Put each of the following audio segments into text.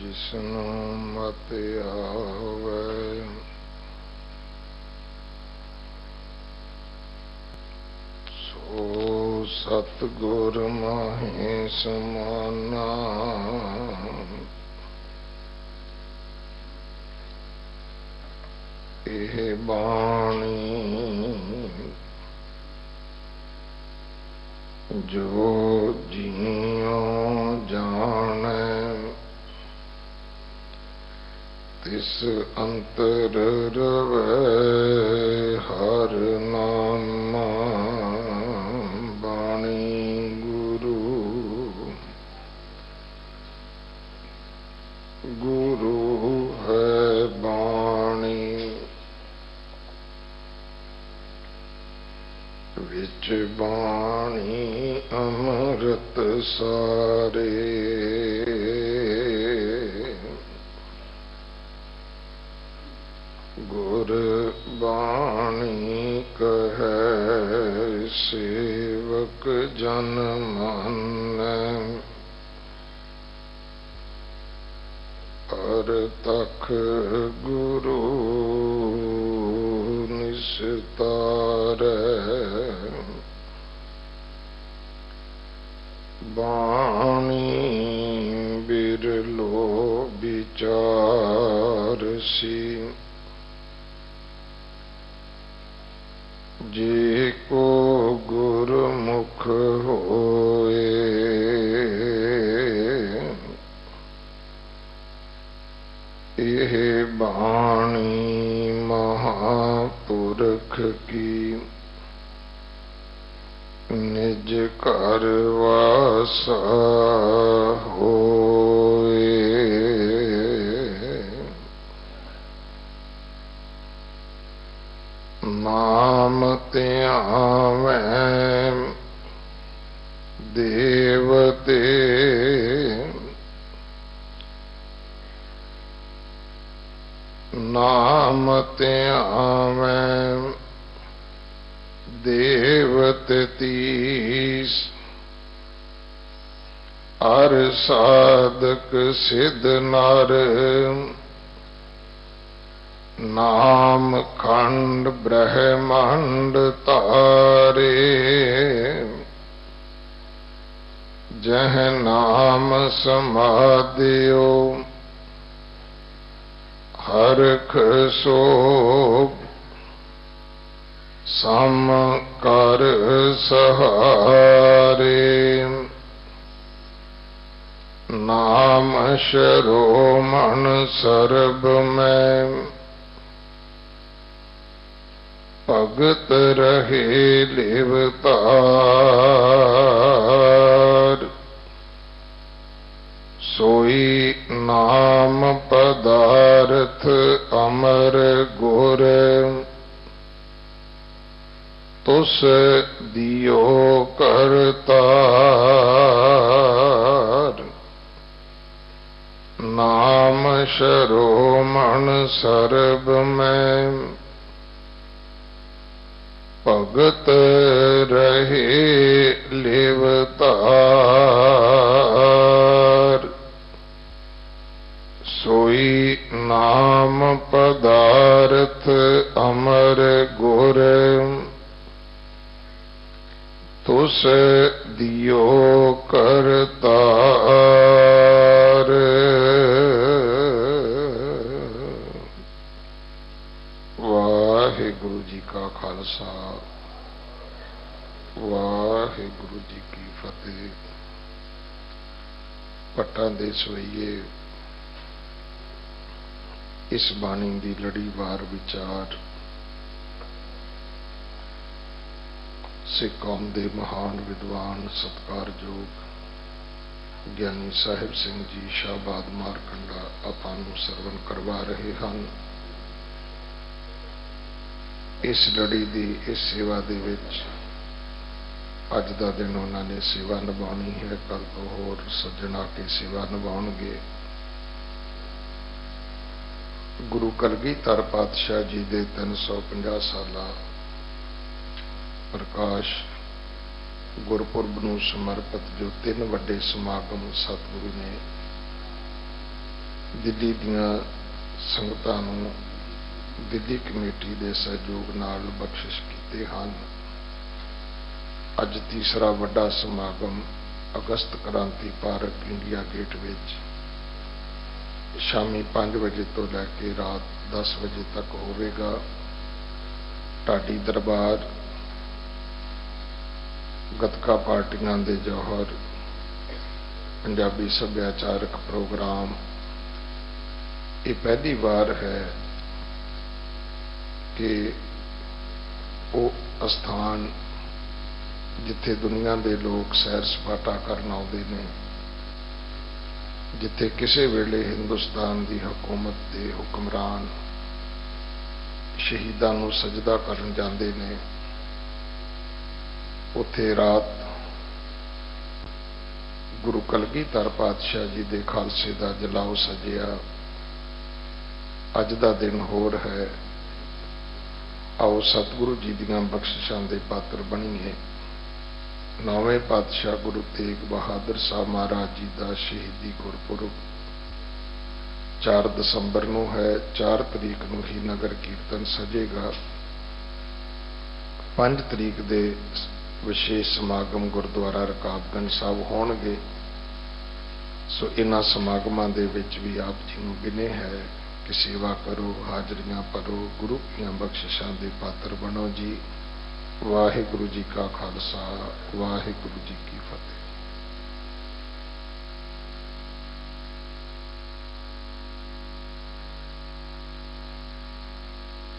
जिसनु मत आवे सो सतगुर माहे समाना। एह बाणी जो जियो जाने तिस अंतर रवे हर नामा। बाणी गुरु गुरु है बाणी विच बाणी अमृत सारे। गुर बाणी कहे सेवक जन मानै अरतख गुरु निस्तारै। बाणी बिरलो विचारसी जे को गुरमुख होए। यह बाणी महापुरख की निज कर वासा होए। नाम त्यावै देवते नाम त्यावै देवत तीस अर साधक सिद्ध नर। नाम खंड ब्रह्मांड तारे जह नाम समाधियो हरख सोभ सम कर सहारे। नाम शरोमण सर्ब में भगत रहे लिवतार। सोई नाम पदार्थ अमर गुर तुस दियो करतार। नाम शरोमण सर्ब में भगत रहे लिवतार। सोई नाम पदार्थ अमर गुर तुस दियो करतार। वाहिगुरु जी का खालसा वाहिगुरु जी की फतेह। पट्टां दे सोईए इस बाणी दी लड़ीवार विचार सिख कौम दे महान विद्वान सत्कारयोग ज्ञानी साहिब सिंह जी शाहबाद मारकंडा आपां नूं सरवण करवा रहे हैं। इस लड़ी दी इस सेवा दे विच अज दा दिन उन्होंने सेवा निभानी है, कल तो होर सज्जन आके सेवा निभाउणगे। गुरु कलगीधर पातशाह जी दे 350 साला प्रकाश गुरपुरब नूं समर्पित जो 3 वड्डे समागम सतगुरु ने दिल्ली दीआं संगतां नूं दिल्ली कमेटी के सहयोग नाल बख्शिश कीते हन। अज तीसरा वड्डा समागम अगस्त क्रांति पार्क इंडिया गेट विच शामी 5 बजे तो लैके रात 10 बजे तक होवेगा। ढाडी दरबार, गतका पार्टियां दे जौहर, पंजाबी सभ्याचारक प्रोग्राम। ये पहली बार है कि वो स्थान जिथे दुनिया के लोग सैर सपाटा करन आउंदे ने, जिथे किसी वेले हिंदुस्तान की हुकूमत के हुक्मरान शहीदां नूं सजदा करन जांदे ने, उत्थे रात गुरु कलगीधर पातशाह जी के खालसे का जलाओ सजिया। अज का दिन होर है। आओ सतगुरु जी दियां बख्शिशां दे पात्र बणीए। 9वें पातशाह गुरु तेग बहादुर साहब महाराज जी का शहीदी गुरपुरब 4 दसंबर नूं है। 4 तरीक नूं ही नगर कीर्तन सजेगा। 5 तरीक दे विशेष समागम गुरुद्वारा रकाबगंज साहब होणगे। सो इन्हां समागमां दे विच भी आप जी नूं विनय है कि सेवा करो, हाजरियां भरो, गुरु दीआं बख्शिशां दे पात्र बनो जी। वाहिगुरु जी का खालसा, वाहिगुरु जी की फतेह।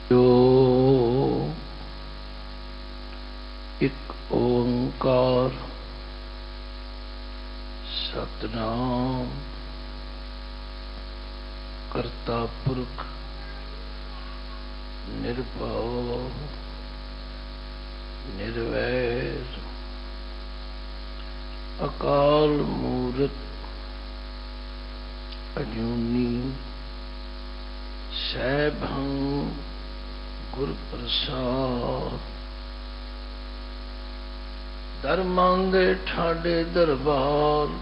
जो एक ओंकार सतनाम करता पुरख निर्भव निर्वैर अकाल मूरत अजूनी सैभं गुर प्रसाद। धर्मां दे ठाडे दरबार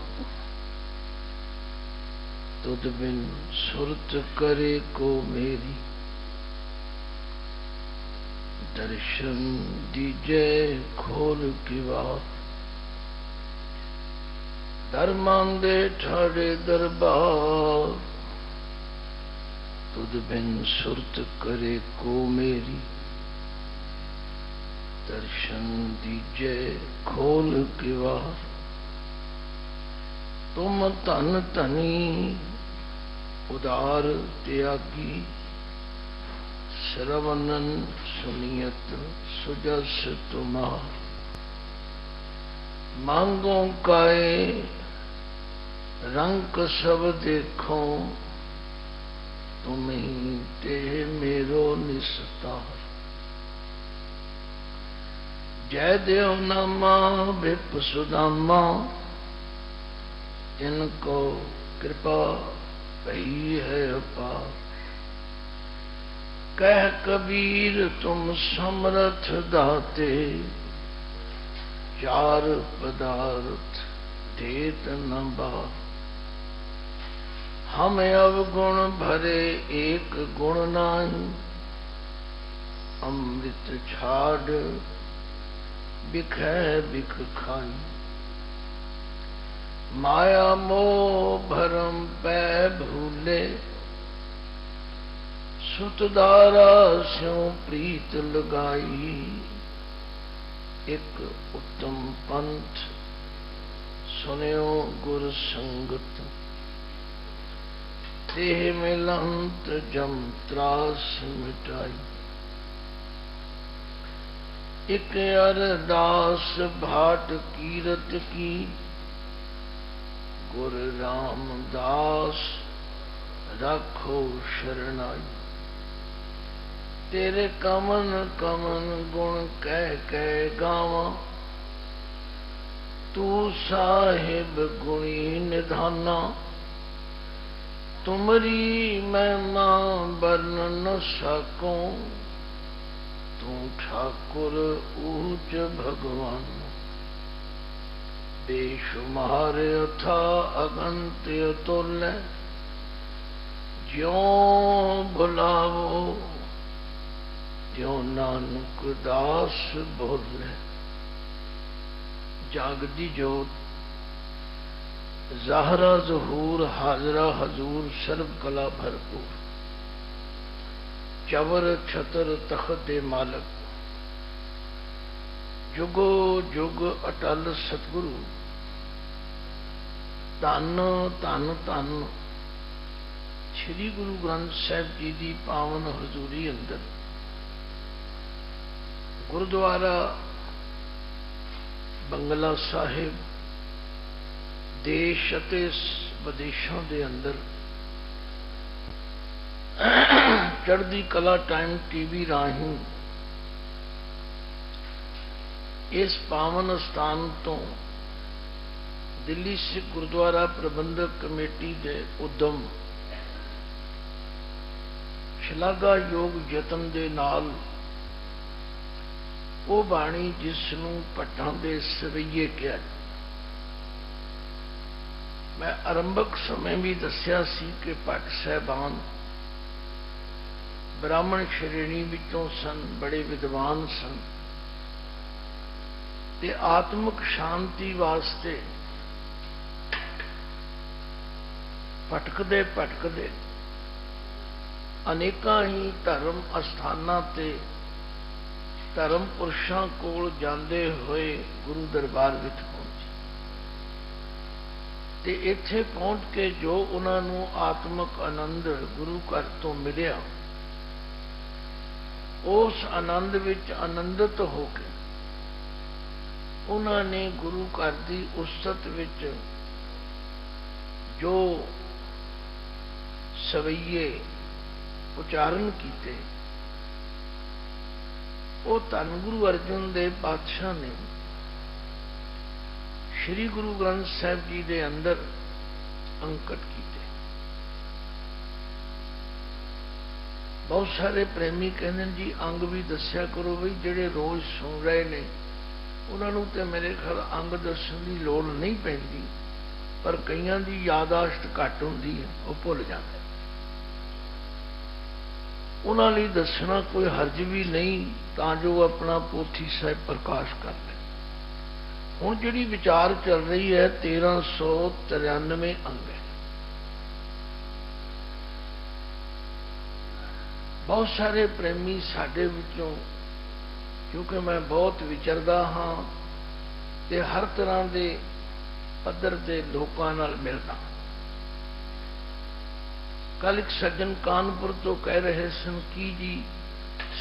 तुद बिन सुरत करे को मेरी। दर्शन दीजे खोल किवार। धर्मां दे ठाडे दरबार तुद बिन सुरत करे को मेरी। दर्शन दीजे खोल किवार। तुम धन धनी उदार त्यागी। श्रवणन सुनियत सुजस तुम्हार। मांगो काए रंग सब देखो। तुम ही ते मेरो निस्तार। जय देव नामा विप सुदामा। इनको कृपा भई है अपार। कह कबीर तुम समरथ दाते। 4 पदार्थ देत न बार। हम अवगुण भरे एक गुण नाही। अमृत छाड़ बिखै बिख खाई। माया मोह भरम पै भूले। सुतदारा स्यों प्रीत लगाई। एक उत्तम पंथ सुनियो गुर संगत। देह मिलंत जम त्रास मिटाई। एक अरदास भाट कीरत की। गुर रामदास राखो शरणाई। तेरे कमन कमन गुण कह कह गावा। तू साहिब गुणी निधाना। तुमरी महिमा वर्ण न सको। तू ठाकुर ऊच भगवान। बेशुमार अथा अगंत अतुल्य। ज्यों बुलावो त्यों नानक दास बोले। जागदी जोत ज़ाहरा ज़हूर हाजरा हजूर सर्व कला भरपूर। चवर छतर तख्त दे मालक जुगो जुग अटल सतगुरु। धन धन धन श्री गुरु ग्रंथ साहिब जी की पावन हजूरी अंदर गुरुद्वारा बंगला साहिब देश ਅਤੇ विदेशों के अंदर चढ़दी कला टाइम टीवी राही इस पावन स्थान तो दिल्ली सिख गुरुद्वारा प्रबंधक कमेटी के उद्यम शलाघा योग यतन के नाल वो बाणी जिसनों भट्टां दे सवैये कहा। मैं आरंभक समय भी दसिया सी कि भट्ट साहबान ब्राह्मण श्रेणी विचों सन, बड़े विद्वान सन ते आत्मिक शांति वास्ते भटकदे भटकदे अनेकां ही धर्म अस्थानां ते धर्म पुरुषों कोल जांदे हुए गुरु दरबार विच पहुंचे ते इत्थे पहुंच के जो उन्होंने आत्मक आनंद गुरु घर तो मिलिया उस आनंद विच आनंदित होकर उन्होंने गुरु घर की उस्तत विच जो सवैये उच्चारण किए वो धन गुरु अर्जन देव पातशाह ने श्री गुरु ग्रंथ साहिब जी के अंदर अंकित किए। बहुत सारे प्रेमी कहते जी अंग भी दस्या करो बई जेड़े रोज सुन रहे ने उन्होंने तो मेरे ख्याल अंग दसन की लोड़ नहीं पैंदी, पर कईयां दी यादाश्त घट होंदी है, वो भुल जाते। उन्होंने लिए दसना कोई हर्ज भी नहीं तां जो अपना पोथी साहिब प्रकाश कर ले। हुण जिहड़ी विचार चल रही है 1393 अंग है। बहुत सारे प्रेमी साडे विचों, क्योंकि मैं बहुत विचरदा हाँ ते हर तरह के पद्धर के लोगों नाल मिलदा। कल एक सज्जन कानपुर तो कह रहे सन कि जी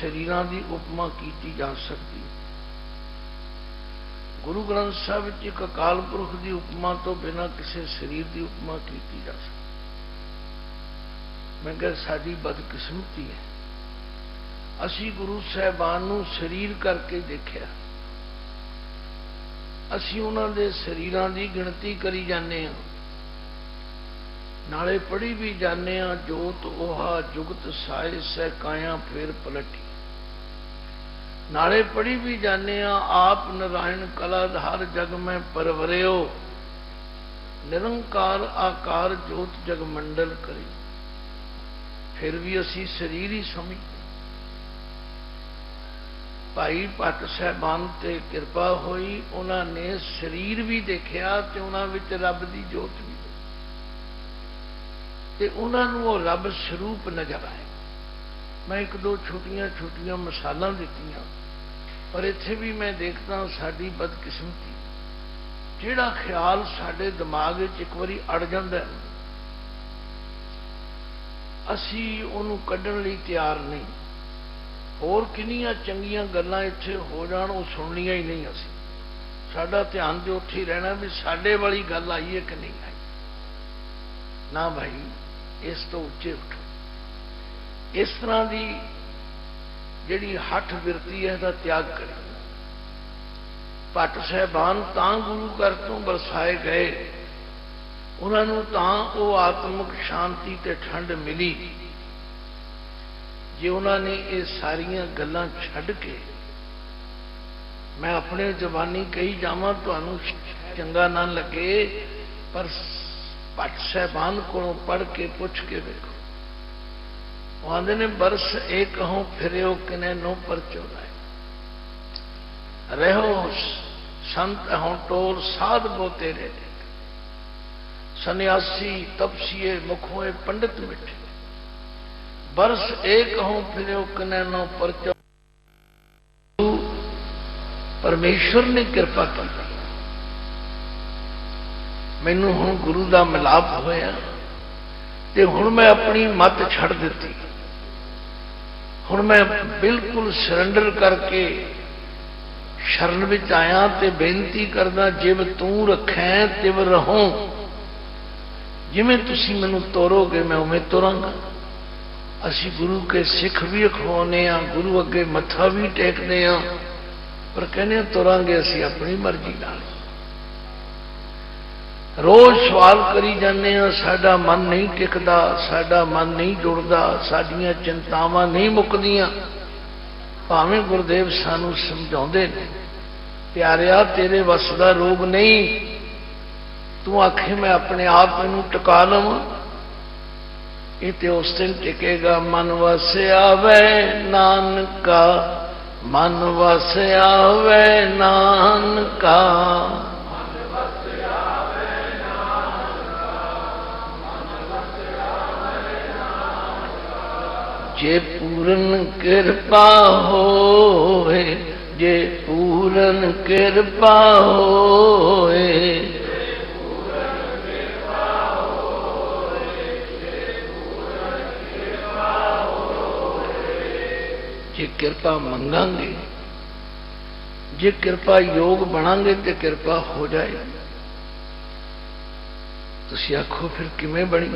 शरीरां की उपमा की जा सकती। गुरु ग्रंथ साहिब एक अकाल पुरख की उपमा तो बिना किसी शरीर की उपमा की जा सकती। मैं कह साडी बदकिस्मती है, असी गुरु साहिबान नूं शरीर करके देखिया, असी उन्हां दे शरीरां की गिणती करी जाने हां, नाले पढ़ी भी जाने जोत ओहा जुगत साए सै काया फेर पलटी। नाले पढ़ी भी जाने आप नारायण कलाधार जग में परवरियो, निरंकार आकार जोत जग मंडल करी। फिर भी असी शरीर ही समझते। भाई भट्ट साहबान ते कृपा हुई, उन्होंने शरीर भी देखा ते उन्होंने रब की जोत भी ते उन्होंने वो रब स्वरूप नजर आए। मैं एक दो छोटिया छोटिया मिसालां दित्तियां, पर इत्थे भी मैं देखता साडी बदकिस्मती, जिहड़ा ख्याल साडे दिमाग विच एक बारी अड़ जांदा है असी उहनूं कड्ढण लई तैयार नहीं। होर किन्नियां चंगियां गल्लां इत्थे हो जाण वो सुणनियां ही नहीं। असी साडा ध्यान ते उत्थे ही रहना भी साडे वाली गल आई है कि नहीं आई। ना भाई इस तो उच्चे उठो। इस तरह की जिहड़ी हठ बिरती है इसका त्याग करें। भट्ट साहबान तां गुरु घर तो बरसाए गए, उन्होंने तां वो आत्मिक शांति ते ठंड मिली जे उन्होंने ये सारियां गल्लां छड्ड के। मैं अपने जबानी कही जावां तुहानूं चंगा ना लगे, पर भट्ट साहबान को पढ़ के पूछ के देखो वो आंदे ने बरस एक कहूं फिर किने नो परचो लाए रहो संत हों टोर साध बो तेरे सन्यासी तपसीए मुखों पंडित मिठे बरस एक कहूं फिर किने नो परचो। परमेश्वर ने कृपा की मैनू हुण गुरु का मिलाप होया ते हुण मैं अपनी मत छड़ दी। हुण मैं बिल्कुल सरैंडर करके शरण विच आया ते बेनती करदा जिव तू रखै तिव रहों। जिवें तुसीं मैनू तोरोगे मैं उवें तुरांगा। असीं गुरु के सिख भी अखवाउने आ, गुरु अगे मत्था भी टेकने आ, पर कहने तुरांगे असीं अपनी मर्जी नाल। रोज सवाल करी जाने साडा मन नहीं टिकदा, साडा मन नहीं जुड़दा, साडियां चिंतावां नहीं मुकदियां। भावें गुरुदेव सानू समझाउंदे ने प्यारिया तेरे वस दा रोग नहीं, तू आखे मैं अपने आप मैनू टका लवां, ये ते उस दिन टिकेगा। मन वस आवे नानका, मन वस आवे नानका, जे पूरन कृपा होए, जे पूरन कृपा होए, जे कृपा मंगांगे, जे कृपा योग बनांगे तो कृपा हो जाए। तुसीं आखो फिर किवें बनी?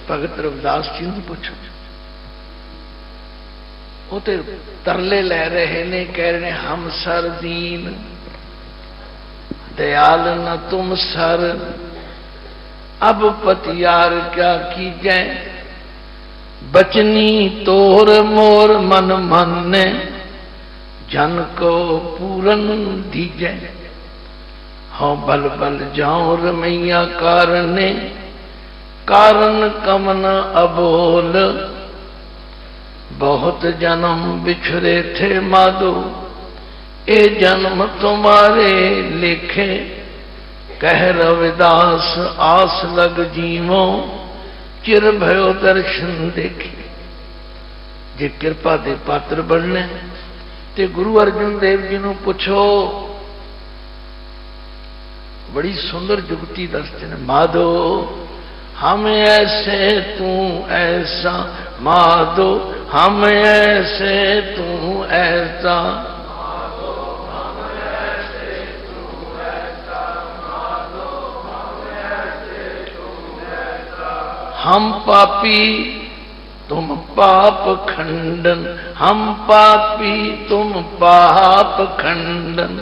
भगत रविदास जी नूं पुछो। वो तो तरले लै रहे ने, कह रहे हम सर दीन दयाल न तुम सर, अब पतियार क्या कीजै, बचनी तोर मोर मन माने, जन को पूरन दीजै। हाँ बल बल जाऊं रमैया कारने, कारण कमन अबोल, बहुत जन्म बिछड़े थे माधो, ए जन्म तुम्हारे लेखे, कह रविदास आस लग जीवो, चिर भयो दर्शन देखे। जे कृपा दे पात्र बनने ते गुरु अर्जुन देव जी नूं पुछो। बड़ी सुंदर जुगती दसते हैं, माधो हम ऐसे तू ऐसा, माधो हम ऐसे तू ऐसा, हम पापी तुम पाप खंडन, हम पापी तुम पाप खंडन,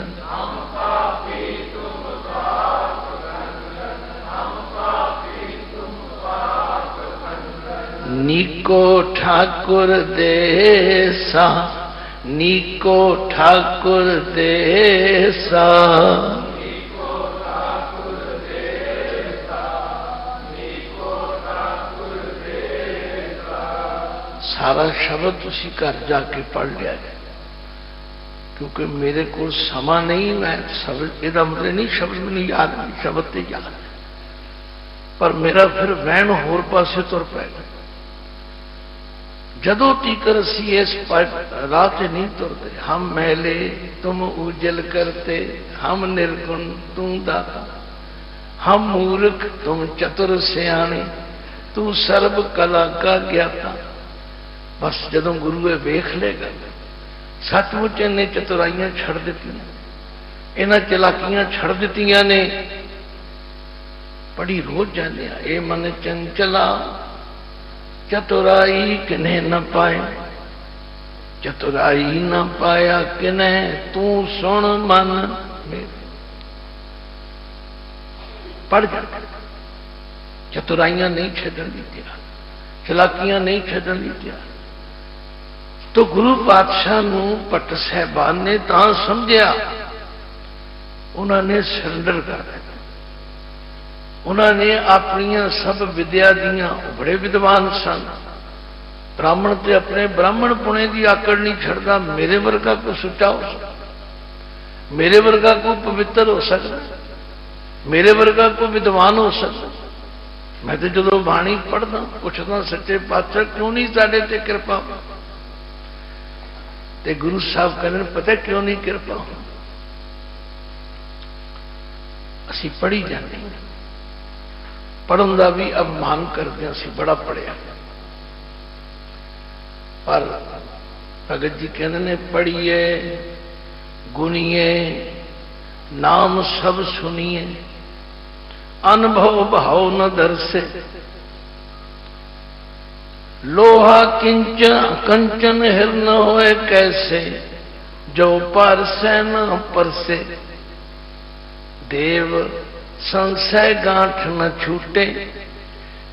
नीको ठाकुर देसा, नीको ठाकुर देसा, सारा शब्द तुसी घर जाके पढ़ लिया है, क्योंकि मेरे को समा नहीं। मैं शब्द यदा मतलब नहीं, शब्द मैंने याद नहीं, शब्द तो याद है, पर मेरा फिर वहन होर पासे तुर पैगा। जदों तीकर असी इस राह से नहीं तुरते, हम मैले तुम उजल करते, हम निर्गुण तू दाता, हम मूर्ख तुम चतुर सियाणे, तू सर्व कला का ज्ञाता। बस जदों गुरु ये वेख लेगा, सचमुच इन्हें चतुराइयां छड़ दित्तियां, इन्हां चलाकियां छड़ दित्तियां ने। पढ़ी रोज जाने ए मन चंचला, चतुराई किन्हें न पाए, चतुराई न पाया किन्हें, तू सुन मन मेरे। पढ़ जा, चतुराइयां नहीं छड्डण दी तैयार, चलाकियां नहीं छड्डण दी तैयार। तो गुरु पातशाह नूं भट्ट साहबान ने तां समझिया, उन्होंने सरेंडर कर दिया। उन्होंने अपनिया सब विद्या दियां, बड़े विद्वान सन, ब्राह्मण ते अपने ब्राह्मण पुणे की आकड़ नहीं छड़ता। मेरे वर्गा को सुचा हो सकता, मेरे वर्गा को पवित्र हो सकता, मेरे वर्गा को विद्वान हो सकता। मैं तो जो बाणी पढ़दा पुछदा सच्चे पातशाह क्यों नहीं साडे ते कृपा? ते गुरु साहब कहते पता क्यों नहीं कृपा? असी पढ़ी जाते, पढ़न का भी अपमान करते, असी बड़ा पढ़िया। पर भगत जी कहते ने पढ़िए गुणिए नाम सब सुनिए, अनुभव भाव न दर्शे। लोहा किंचन कंचन हिर न होए कैसे, जो परसे न परसे। देव संशय गांठ न छूटे,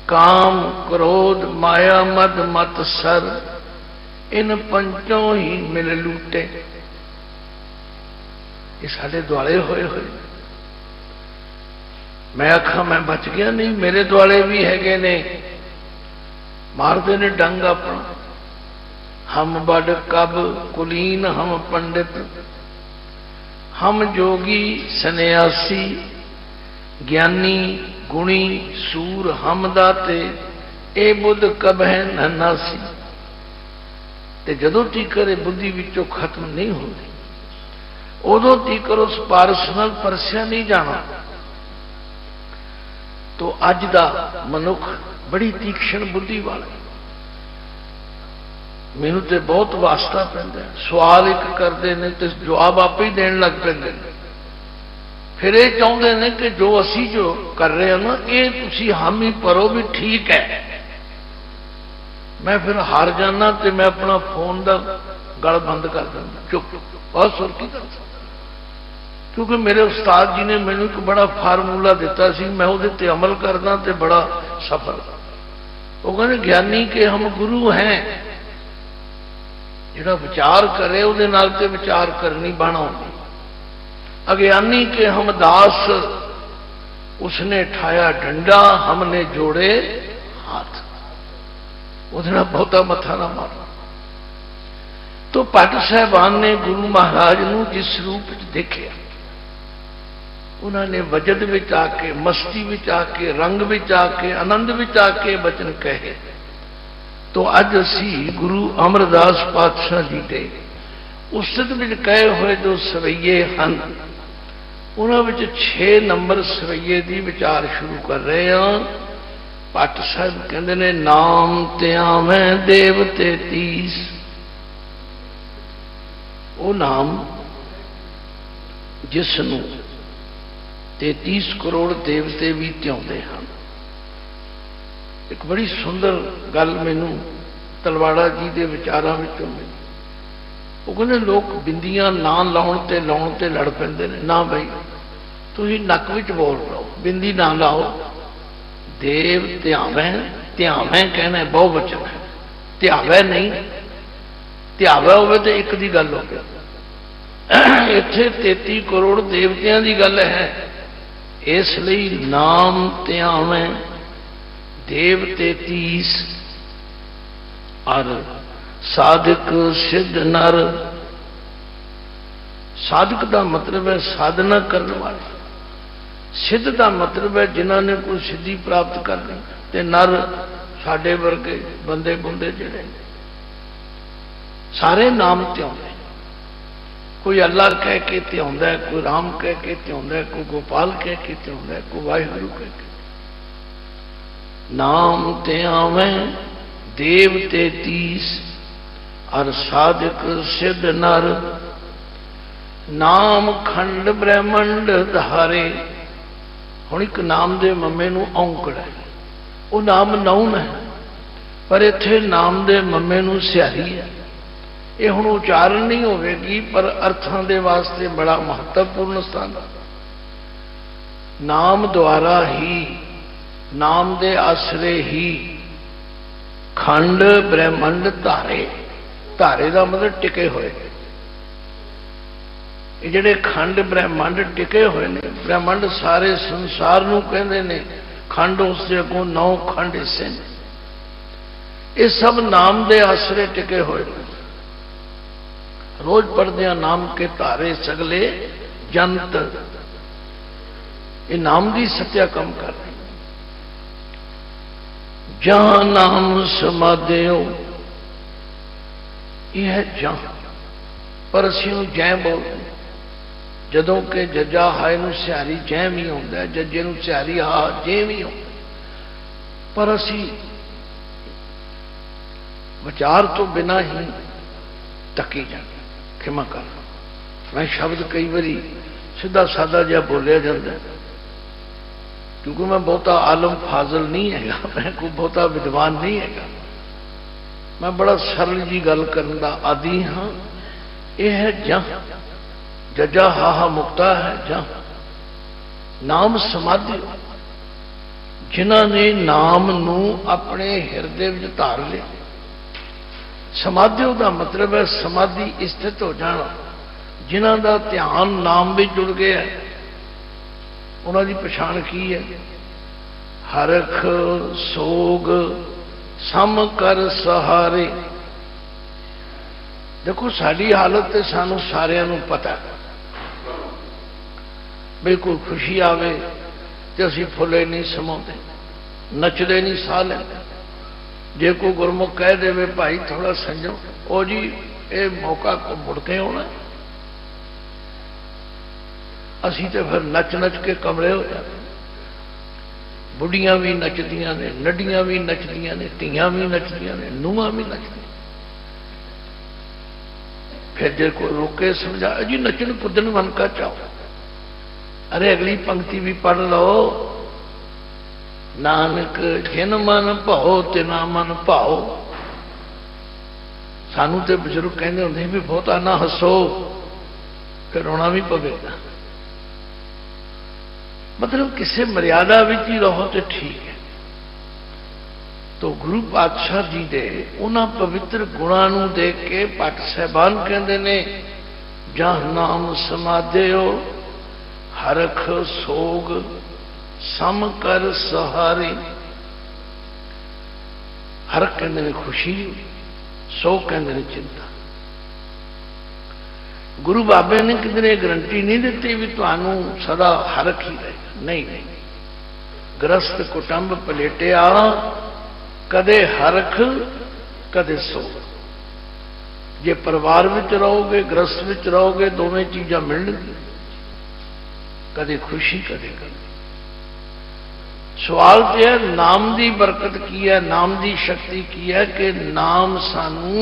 काम क्रोध माया मद मत सर। इन पंचों ही मिल लूटे। ये साढ़े दुआले होए होए। मैं आखा मैं बच गया नहीं, मेरे दुआले भी हैगे ने, मारते ने डंग अपना। हम बड़ कब कुलीन हम पंडित, हम जोगी सन्यासी, ज्ञानी गुणी सूर हम दाते। ए बुद्ध कब है नन्नासी। ते जदों तीकर बुद्धि विचों खत्म नहीं होती, उदों तीकर उस पारस नाल परसिया नहीं जाना। तो अज दा मनुख बड़ी तीक्ष्ण बुद्धि वाला। मैनू तो बहुत वास्ता पैंदा, सवाल एक करते हैं तो जवाब आप ही देन लग पैंदे ने। फिर ये चाहते हैं कि जो असी जो कर रहे हैं ना, ये तुसी हम ही भरो भी ठीक है। मैं फिर हार जाना तो मैं अपना फोन का गल बंद कर देना, चुप बहुत सुर की कर। क्योंकि मेरे उस्ताद जी ने मैनू एक बड़ा फार्मूला दिता सी, मैं उहदे ते अमल करदा ते बड़ा सफल। वो कहते ज्ञानी के हम गुरु हैं, जिहड़ा विचार करे उहदे नाल ते विचार करनी बाणा होगी। अज्ञानी के हम दास, उसने ठाया डंडा हमने जोड़े हाथ। उहदे नाल बहुता मथा ना मारो। तो भट्ट साहबान ने गुरु महाराज नूं जिस रूप च देखिया, उन्होंने वजद विच आके, मस्ती विच आके, रंग विच आके, आनंद विच आके वचन कहे। तो अज असी गुरु अमरदास पातशाह जी के उस्तत विच कहे हुए जो सवैये हैं, उन्होंने 6 नंबर सवैये की विचार शुरू कर रहे हैं। भट्ट साहब कहते ने नाम ते आवें देव ते तीस। वो नाम जिसनों 33 करोड़ देवते भी ध्याते हैं। एक बड़ी सुंदर गल मैनू तलवाड़ा जी के विचारों में मिली। वो कहते लोग बिंदियां ना लाउण ते लड़ पैंदे ने। ना भाई तुसीं नक विच बोल लो, बिंदी ना लाओ। देव ध्यावें, ध्यावें कहना बहुवचन है, ध्यावे नहीं। ध्यावे होवे तो एक दी गल हो गई। इत्थे 33 करोड़ देवतियां दी गल है। इसलिए नाम ध्यावें देव 33 और साधक सिद्ध नर। साधक का मतलब है साधना करने वाले, सिद्ध का मतलब है जिन्होंने कोई सिद्धि प्राप्त कर ली। ते नर साडे वर्गे बंदे बुंदे जिहड़े सारे नाम ध्याउंदे। कोई अल्लाह कह के ध्याउंदा है, कोई राम कह के ध्याउंदा है, कोई गोपाल कह के ध्याउंदा है, कोई वाहिगुरू कह के। नाम ध्यावें देव 33 और साधक सिद्ध नर। नाम खंड ब्रह्मंड धारे। हुण एक नाम दे मम्मे नूं औंकड़ है, वो नाम नाउन है, पर इत्थे नाम दे मम्मे नूं स्याही है। ये हुण उचारण नहीं होगी, पर अर्थां दे वास्ते बड़ा महत्वपूर्ण स्थान। नाम द्वारा ही, नाम दे आसरे ही खंड ब्रह्मंड धारे। धारे का मतलब टिके हुए। ये जिहड़े खंड ब्रह्मंड टिके हुए ने, ब्रह्मंड सारे संसार नूं कहंदे ने। खंड उसके अगों 9 खंड हिस्से ने। ये सब नाम दे आसरे टिके हुए। रोज पढ़दे नाम के तारे सगले जंत, ये नाम की सत्या कम कर रहे। जहां नाम समाधेओ, यह है जहां, पर असीं जै बोलते जदों के जजा हाय नूं सिहारी जै भी आउंदा, जजे नूं सिहारी हा जे भी आउंदा, पर असीं विचार तो बिना ही तकी जाते। खिमा कर, मैं शब्द कई बारी सीधा सादा जिहा बोलिया जाता, क्योंकि मैं बहुता आलम फाजल नहीं है, मैं कोई बहुता विद्वान नहीं है, मैं बड़ा सरल जी गल करने का आदि हाँ। यह है जहां जजा हाहा मुक्ता है, जहां नाम समाधि, जिन्हां ने नाम नू अपने हिरदे विच धार लिया। समाधि का मतलब है समाधि स्थित हो जाना, जिन्हां दा ध्यान नाम भी जुड़ गया, उन्हां दी पछाण की है? हरख सोग सम कर सहारे। देखो साड़ी हालत तो सानू सारिਆਂ ਨੂੰ पता है, बिल्कुल खुशी आवे तो असी फुले नहीं समाते, नचते नहीं साह लेंदे। जे कोई गुरमुख कह दे भाई थोड़ा संजो, ओ जी ये मौका को मुड़ के आना, असी तो फिर नच नच के कमरे हो जाते। बुढ़ियां भी नचदियां ने, नडियां भी नचदियां ने, धीयां भी नचदियां ने, नूहां भी नचदियां। फिर जे कोई रोके समझा जी नचन कुदन मन का चाहो, अरे अगली पंक्ति भी पढ़ लो, नानक जिन मन भाओ तिना मन भाओ। सानू तो बजुर्ग कहते होंगे भी बहुता ना हसो, फिर रोना भी पवेगा। मतलब किसी मर्यादा विच ही रहो तो ठीक है। तो गुरु पातशाह जी दे उन्हां पवित्र गुणां नूं देख के भट्ट साहिबान कहते ने, जहां नाम समाधेओ हरख सोग सम कर सहारे। हरख कहते ने खुशी, सोग कहते ने चिंता। गुरु बाबे ने किधरे गारंटी नहीं दी भी तुहानू सदा हरख ही रहेगा, नहीं नहीं। ग्रस्त कुटुंब पलेटिया, कदे हरख कदे सोग। जे परिवार विच रहोगे, ग्रस्त विच रहोगे, दोवें चीज़ां मिलणगी, कदे खुशी कदे गम। सवाल तो है नाम की बरकत की है, नाम की शक्ति की है कि नाम सानू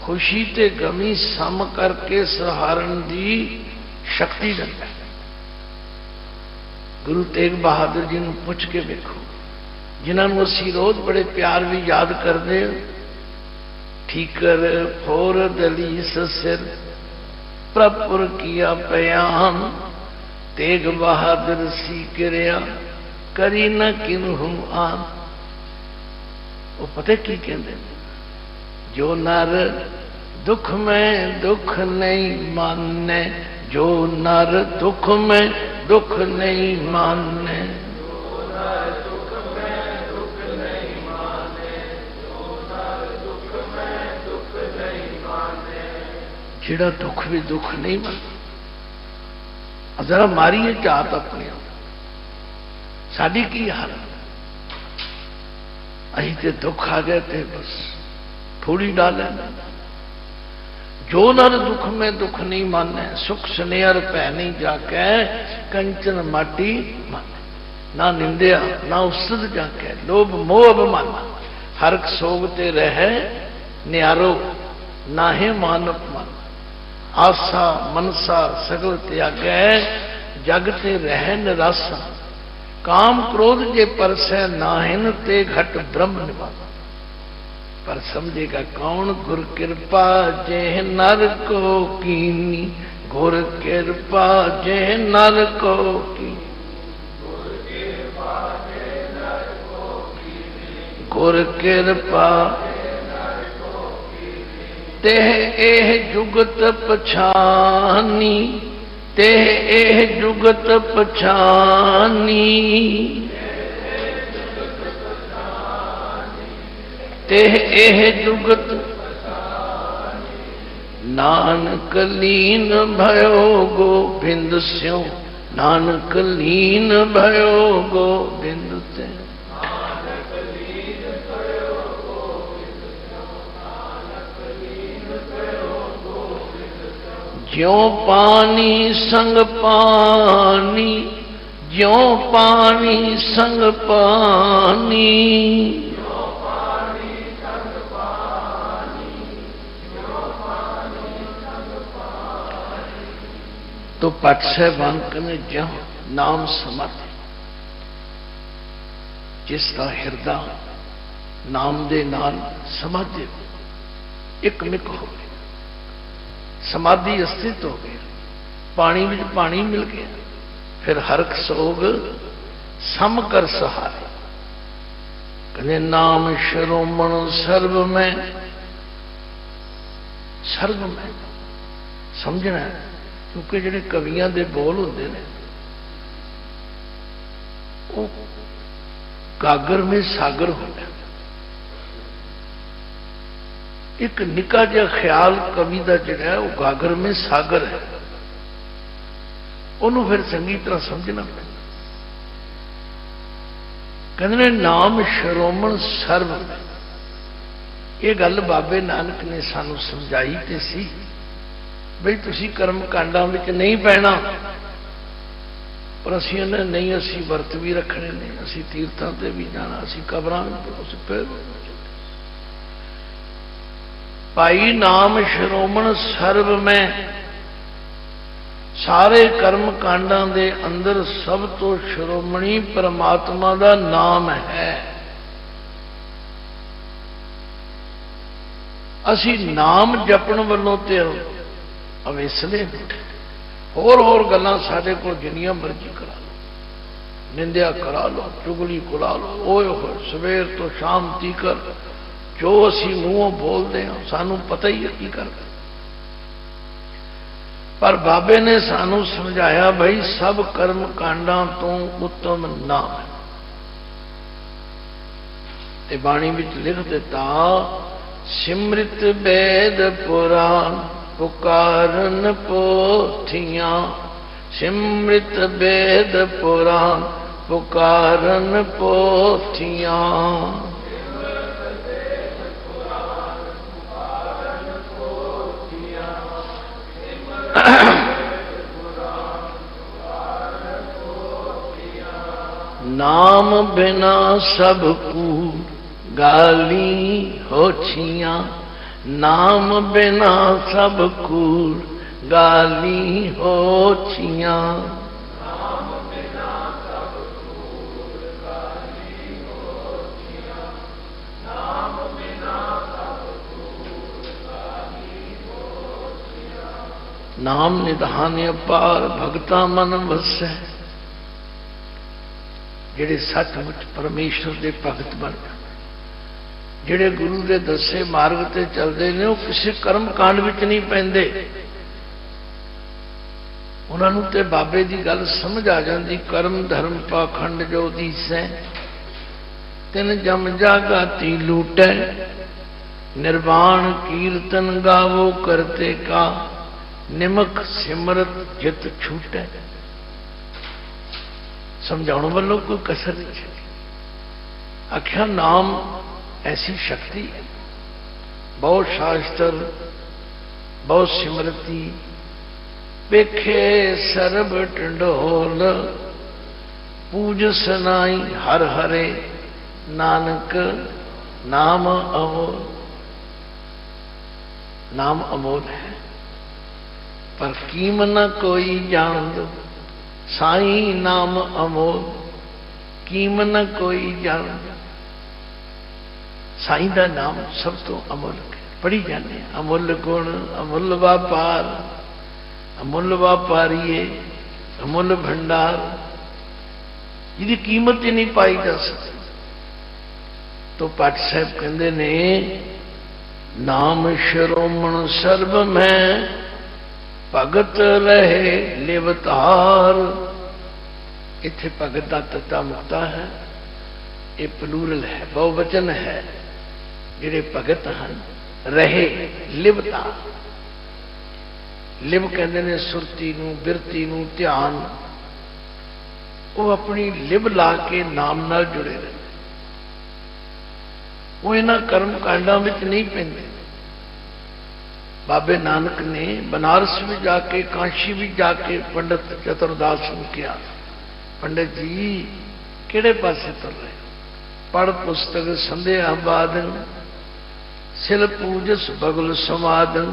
खुशी ते गमी सम करके सहारण की शक्ति दिंदा है। गुरु तेग बहादुर जी ने पुछ के देखो, जिन्होंने असी रोज बड़े प्यार भी याद करते, ठीकर फोर दलीस सिर प्रपुर किया पयाम, तेग बहादुर सी किरिया करी न किन्हू आम। वो पता की कहते, जो नर दुख में दुख नहीं माने, जो नर दुख में दुख नहीं माने, जिहड़ा दुख भी दुख नहीं मानता। जरा मारीए झात अपने, साड़ी की हालत, अही ते दुख आ गए थे बस थोड़ी डाले। जो नर दुख में दुख नहीं माने, सुख स्नेहर पै नहीं जाके, कंचन माटी माने। ना निंदिया ना उसद जाके, लोभ मोह अभिमान, हरक सोग ते रहे न्यारो, नाहे मान अपमान। आसा मनसा सगल त्यागै, जग ते रह निरासा। काम क्रोध जे परसै नाहिन, ते घट ब्रह्म निवासा। पर समझेगा कौन, गुर कृपा जे नर को कीनी, गुर कृपा जे नर को कीनी, गुर कृपा तेह एह जुगत पछानी, तेह एह जुगत पछानी। तेह एह जुगत नानक लीन भयो गोबिंद स्यों, नानक लीन भयो गोबिंद ते। ज्यों पानी संग पानी, ज्यों पानी संग पानी, तो पट साहबान कहने ज्यों नाम समाधि, जिसका हिरदा नाम दे नाल समाधि एक मिक हो गई, समाधि अस्तित्व हो गया, पानी में पानी मिल गया, फिर हरख सोग सम कर सहारे। कहने नाम शिरोमण सर्व में, सर्व में समझना है, क्योंकि जिहड़े कवियां दे बोल होंदे ने वो गागर में सागर हो गया। एक निका जिहा ख्याल कवि का जिहड़ा है वो गागर में सागर है, उन्होंने फिर चंगी तरह समझना पैंदा। कहते नाम शिरोमण सर्व में, ये गल बाबे नानक ने सानू समझाई ते सी बई तुसी कर्म कांडां विच नहीं पैना, पर असीं नहीं, असीं वर्त भी रखने ने, असीं तीर्थां ते भी जाना, असीं कबरां भी फिर भाई नाम शिरोमण सर्व में, सारे कर्म कांडां दे अंदर सब तो शिरोमणी परमात्मा दा नाम है। असी नाम जपण वालों ते अवेसले, होर गल्लां साडे कोल जिन्नियां मर्जी करा लो, निंदिया करा लो, चुगली कुला लो, ओए होए सवेर तो शाम तीकर जो असी मूहों बोलते हैं सानू पता ही है की करते। पर बाबे ने सानू समझाया भाई सब कर्म कांडां तो उत्तम नाम है। ते बाणी विच लिख दिता, सिमृत वेद पुराण पुकारन पोथियां, सिमृत वेद पुराण पुकारन पोथियां। नाम बिना सब कूड़ गाली हो छियां, नाम बिना सब कूड़ गाली हो छियां। नाम निधान अपार भगता मन वसै, जिहड़े सचमुच परमेश्वर के भगत बन जाते, जिहड़े गुरु के दसे मार्ग ते चलते हैं, वो किसी कर्म कांड विच नहीं पैंदे। उन्होंने ते बाबे की गल समझ आ जाती, कर्म धर्म पाखंड जो दीसै, तिन जम जागाती लूटै, निर्वाण कीर्तन गावो करते का, निमक सिमरत जित छूटै। समझाने वालों कोई कसर नहीं छड़ी। आख्या नाम ऐसी शक्ति है, बहुत शास्त्र बहुत सिमरती, वेखे सरब टंडोल, पूज सनाई हर हरे, नानक नाम अमोल। नाम अमोल है, पर कीम न कोई जान दो, साई नाम अमोल, कीम न कोई जान दो। साई का नाम सब तो अमुल है, पढ़ी जाने, अमुल गुण अमुल व्यापार, अमुल व्यापारीए, अमुल भंडार, जिसकी कीमत ही नहीं पाई जा सकती। तो पाठ साहब कहते ने, नाम शिरोमण सर्व में, भगत रहे लिवतार। इत्थे भगत का तत्ता मुक्ता है, ये प्लूरल है, बहुवचन है। ਜਿਹੜੇ ਭਗਤ ਹਨ ਰਹੇ ਲਿਵਤਾ। ਲਿਵ ਕਹਿੰਦੇ ਨੇ ਸੁਰਤੀ ਨੂੰ, ਬਿਰਤੀ ਨੂੰ, ਧਿਆਨ। ਉਹ ਆਪਣੀ ਲਿਵ ਲਾ ਕੇ ਨਾਮ ਨਾਲ ਜੁੜੇ ਰਹੇ। ਉਹ ਇਹਨਾਂ ਕਰਮ ਕਾਂਡਾਂ ਵਿੱਚ ਨਹੀਂ ਪੈਂਦੇ। ਬਾਬੇ ਨਾਨਕ ਨੇ ਬਨਾਰਸ ਵਿੱਚ ਜਾ ਕੇ, ਕਾਂਸ਼ੀ ਵਿੱਚ ਜਾ ਕੇ ਪੰਡਤ ਚਤੁਰਦਾਸ ਨੂੰ ਕਿਹਾ, ਪੰਡਤ ਜੀ ਕਿਹੜੇ ਪਾਸੇ ਤੁਰ ਰਹੇ? ਪੜ੍ਹ ਪੁਸਤਕ ਸੰਧਿਆ ਬਾਦਨ, ਸਿਲ ਪੂਜਸ ਬਗਲ ਸਮਾਦਨ,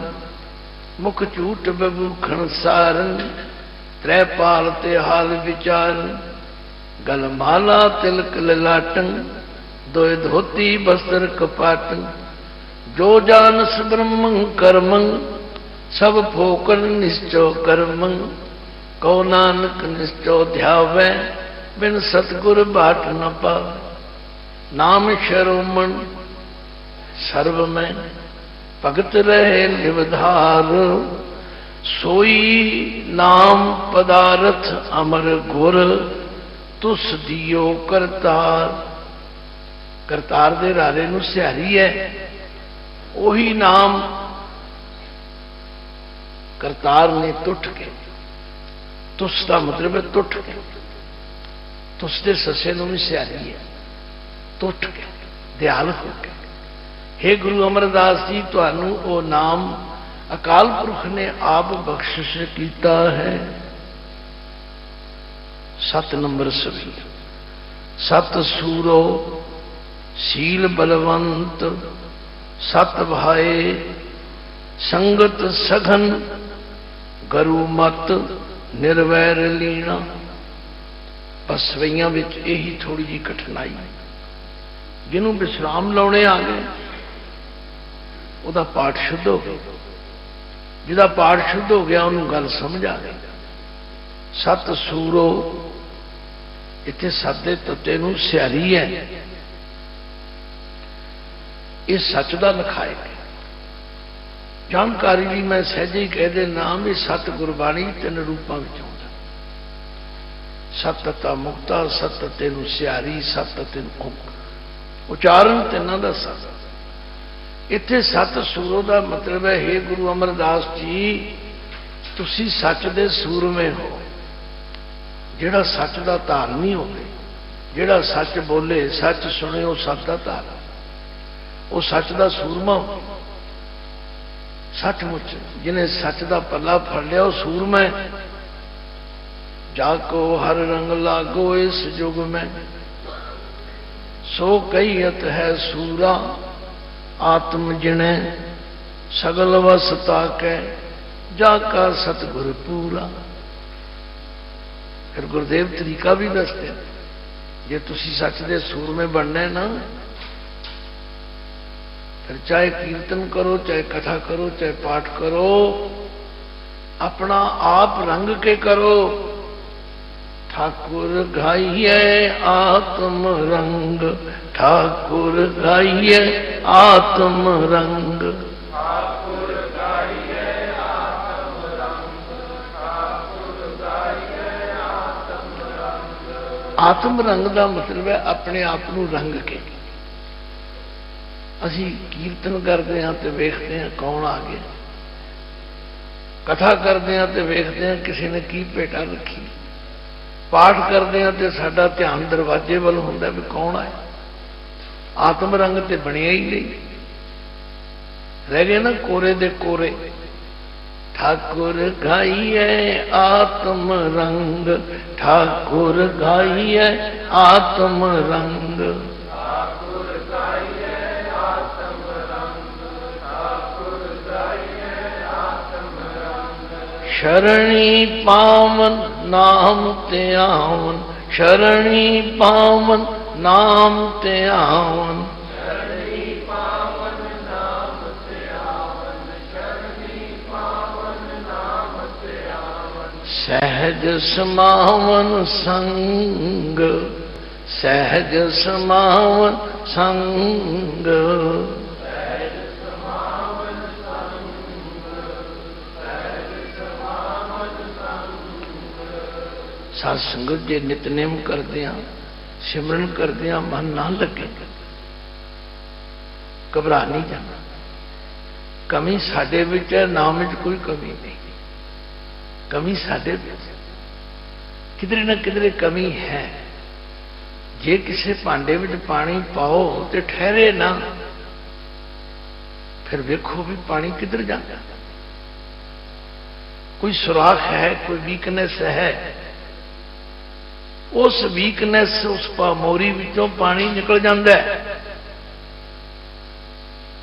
ਮੁਖ ਝੂਠ ਬਬੂਖਣ ਸਾਰਨ, ਤ੍ਰੈ ਪਾਲ ਤੇ ਹਾਲ ਵਿਚਾਰਨ, ਗਲ ਮਾਲਾ ਤਿਲਕ ਲਲਾਟਨ, ਦੋਇ ਧੋਤੀ ਬਸਤਰ ਕਪਾਟਨ, ਜੋ ਜਾਨਸ ਬ੍ਰਹਮੰ ਕਰਮੰ, ਸਭ ਫੋਕਨ ਨਿਸ਼ਚੋ ਕਰਮੰ, ਕਉ ਨਾਨਕ ਨਿਸ਼ਚੋ ਧਿਆਵੈ, ਬਿਨ ਸਤਿਗੁਰ ਬਾਟ ਨ ਪਾਵੈ। ਨਾਮ ਸ਼ਰਮਣ ਸਰਬ ਮੈਂ, ਭਗਤ ਰਹੇ ਲਿਵਧਾਰ, ਸੋਈ ਨਾਮ ਪਦਾਰਥ ਅਮਰ ਗੁਰ, ਤੁਸ ਦਿਓ ਕਰਤਾਰ। ਕਰਤਾਰ ਦੇ ਰਾਰੇ ਨੂੰ ਸਿਹਾਰੀ ਹੈ, ਉਹੀ ਨਾਮ ਕਰਤਾਰ ਨੇ ਟੁੱਟ ਕੇ, ਤੁਸ ਦਾ ਮਤਲਬ ਹੈ ਟੁੱਟ ਕੇ, ਤੁਸ ਦੇ ਸੱਸੇ ਨੂੰ ਵੀ ਸਿਹਾਰੀ ਹੈ, ਟੁੱਟ ਕੇ, ਦਿਆਲ ਹੋ ਕੇ। हे ਗੁਰੂ ਅਮਰਦਾਸ ਜੀ, ਤੁਹਾਨੂੰ ਉਹ ਨਾਮ ਅਕਾਲ ਪੁਰਖ ਨੇ ਆਪ ਬਖਸ਼ਿਸ਼ ਕੀਤਾ ਹੈ। 7 ਨੰਬਰ ਸਵੀ, ਸਤ ਸੂਰੋ ਸੀਲ ਬਲਵੰਤ, ਸਤ ਭਾਏ ਸੰਗਤ ਸਘਨ, ਗਰੂ ਮਤ ਨਿਰਵੈਰ ਲੀਣਾ। ਬਸਵਈਆਂ ਵਿੱਚ ਇਹੀ ਥੋੜੀ ਜਿਹੀ ਕਠਿਨਾਈ। ਜਿਹਨੂੰ ਵਿਸ਼ਰਾਮ ਲਾਉਣੇ ਆ ਗਏ ਉਹਦਾ ਪਾਠ ਸ਼ੁੱਧ ਹੋ ਗਿਆ, ਜਿਹਦਾ ਪਾਠ ਸ਼ੁੱਧ ਹੋ ਗਿਆ ਉਹਨੂੰ ਗੱਲ ਸਮਝ ਆ ਗਈ। ਸਤ ਸੂਰੋ, ਇੱਥੇ ਸਤ ਦੇ ਤੱਤੇ ਨੂੰ ਸਿਆਰੀ ਹੈ। ਇਹ ਸੱਚ ਦਾ ਲਿਖਾਇਕ ਹੈ। ਜਾਣਕਾਰੀ ਲਈ ਮੈਂ ਸਹਿਜੇ ਹੀ ਕਹਿ ਦੇ ਨਾਮ, ਇਹ ਸਤ ਗੁਰਬਾਣੀ 3 ਰੂਪਾਂ ਵਿੱਚ ਆਉਂਦਾ। ਸਤ ਤਤਾ ਮੁਕਤਾ, ਸਤ ਤੈਨੂੰ ਸਿਆਰੀ, ਸਤ ਤੈਨੂੰ ਓਂਕਾਰ। ਉਚਾਰਨ ਤਿੰਨਾਂ ਦਾ ਸਤ। ਇੱਥੇ ਸਤ ਸੂਰੋ ਦਾ ਮਤਲਬ ਹੈ, हे ਗੁਰੂ ਅਮਰਦਾਸ ਜੀ, ਤੁਸੀਂ ਸੱਚ ਦੇ ਸੂਰਮੇ ਹੋ। ਜਿਹੜਾ ਸੱਚ ਦਾ ਧਾਰਨੀ ਹੋਵੇ, ਜਿਹੜਾ ਸੱਚ ਬੋਲੇ, ਸੱਚ ਸੁਣੇ, ਉਹ ਸੱਚ ਦਾ ਧਾਰਨੀ, ਉਹ ਸੱਚ ਦਾ ਸੂਰਮਾ ਹੋ। ਸੱਚਮੁੱਚ ਜਿਹਨੇ ਸੱਚ ਦਾ ਪੱਲਾ ਫੜ ਲਿਆ ਉਹ ਸੂਰਮਾ ਹੈ। ਜਾ ਕੋ ਹਰ ਰੰਗ ਲਾਗੋ ਇਸ ਯੁਗ ਮੈਂ, ਸੋ ਕਹੀਅਤ ਹੈ ਸੂਰਾ, ਆਤਮ ਜਿਣੈ ਸਗਲ ਵਸ ਤਾਕੈ, ਜਾ ਕਾ ਸਤਿਗੁਰ ਪੂਰਾ। ਫਿਰ ਗੁਰਦੇਵ ਤਰੀਕਾ ਵੀ ਦੱਸਦੇ, ਜੇ ਤੁਸੀਂ ਸੱਚ ਦੇ ਸੂਰਮੇ ਬਣਨਾ ਨਾ, फिर चाहे कीर्तन करो, चाहे कथा करो, चाहे पाठ करो, अपना आप रंग के करो। ठाकुर गाइए आत्म रंग, ठाकुर गाइए आत्म रंग, ठाकुर गाइए आत्म रंग, ठाकुर गाइए आत्म रंग। आत्म रंग का मतलब है अपने आप को रंग के। ਅਸੀਂ ਕੀਰਤਨ ਕਰਦੇ ਹਾਂ ਤੇ ਵੇਖਦੇ ਹਾਂ ਕੌਣ ਆ ਗਿਆ, ਕਥਾ ਕਰਦੇ ਹਾਂ ਤੇ ਵੇਖਦੇ ਹਾਂ ਕਿਸੇ ਨੇ ਕੀ ਭੇਟਾ ਰੱਖੀ, ਪਾਠ ਕਰਦੇ ਹਾਂ ਤੇ ਸਾਡਾ ਧਿਆਨ ਦਰਵਾਜ਼ੇ ਵੱਲ ਹੁੰਦਾ ਵੀ ਕੌਣ ਆਇਆ। ਆਤਮ ਰੰਗ ਤੇ ਬਣਿਆ ਹੀ ਨਹੀਂ, ਰਹਿ ਗਏ ਨਾ ਕੋਰੇ ਦੇ ਕੋਰੇ। ठाकुर गाइए आत्म रंग, ठाकुर गाइए आत्म रंग, ठाकुर गाइए आत्म रंग, ठाकुर गाइए आत्म रंग। शरणी पावन नाम ते आवन, शरणी पावन नाम ते आवन, सहज समावन संग, सहज समावन संग, सहज समावन संग, सहज समावन संग। साध संगत जे नितनेम करदे आ, सिमरन करदे आ, मन ना लगे, घबरा नहीं जाना। कमी साडे विच है, नाम विच कोई कमी नहीं। कमी साडे विच किधरे ना किधरे कमी है। जे किसी भांडे विच पानी पाओ तो ठहरे ना, फिर वेखो भी पानी किधर जाता। कोई सुराख है, कोई वीकनेस है, उस वीकनेस उस मोरी विचों पानी निकल जाता है।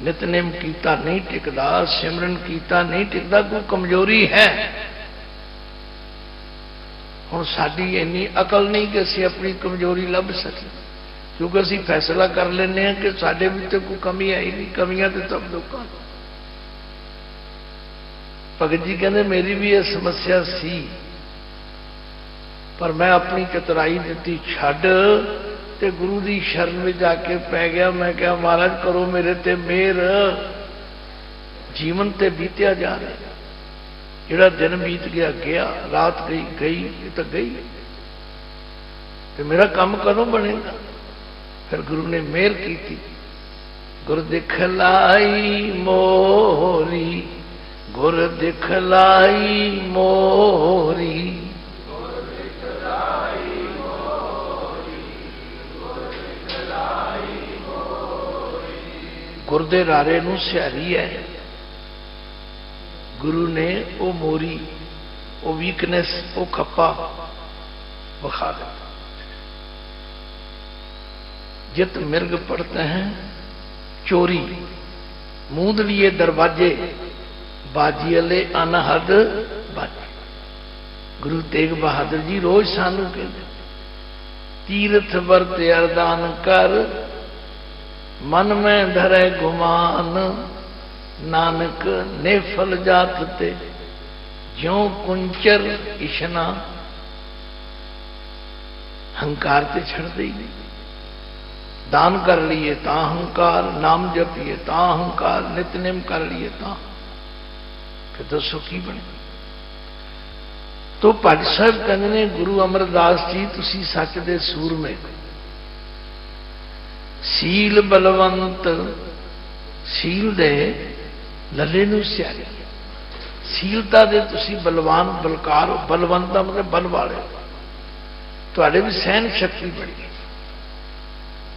नितनेम कीता नहीं टिकदा, सिमरन कीता नहीं टिकदा, कोई कमजोरी है। हुण साडी इन्नी अकल नहीं कि असीं अपनी कमजोरी लभ सकें, क्योंकि असीं फैसला कर लेने हैं कि साडे विच कोई कमी है ही नहीं। कमियां तो सब लोगों। भगत जी कहते मेरी भी यह समस्या सी, पर मैं अपनी चतुराई दी छड्ड ते गुरु की शरण में जाके पै गया। मैं क्या महाराज करो मेरे ते मेहर, जीवन ते बीतिया जा रहा। जिहड़ा दिन बीत गया गया, रात गई गई, ये तो गई, तो मेरा काम कदों बनेगा। फिर गुरु ने मेहर की। गुर दिखलाई मोरी, गुर दिखलाई मोरी, गुर दे रारे नूं सिहारी है। गुरु ने वो मोरी, वो वीकनेस, वो खप्पा बखा दिया। जित मिर्ग पड़ते हैं चोरी, मूंद लिए दरवाजे, बाजी अले अनहद बाजी। गुरु तेग बहादुर जी रोज सानू कहते तीर्थ वर्त अरदान कर, मन में धरे गुमान, नानक नेफल जात ते ज्यों कुंचर इशना। हंकार ते छड़ते ही नहीं। दान कर लिए ता हंकार, नाम जपिए ता हंकार, नितनेम कर लिए ता, फिर दसो की बने। तो भट्ट साहब कहते ने गुरु अमरदास जी तुसी सच दे सूरमे, सील बलवंत, सील दे लले नूं सियारी। सीलता दे तुसी बलवान बलकार हो। बलवंत का मतलब बल वाले हो। तुहाडे भी सहन शक्ति बड़ी।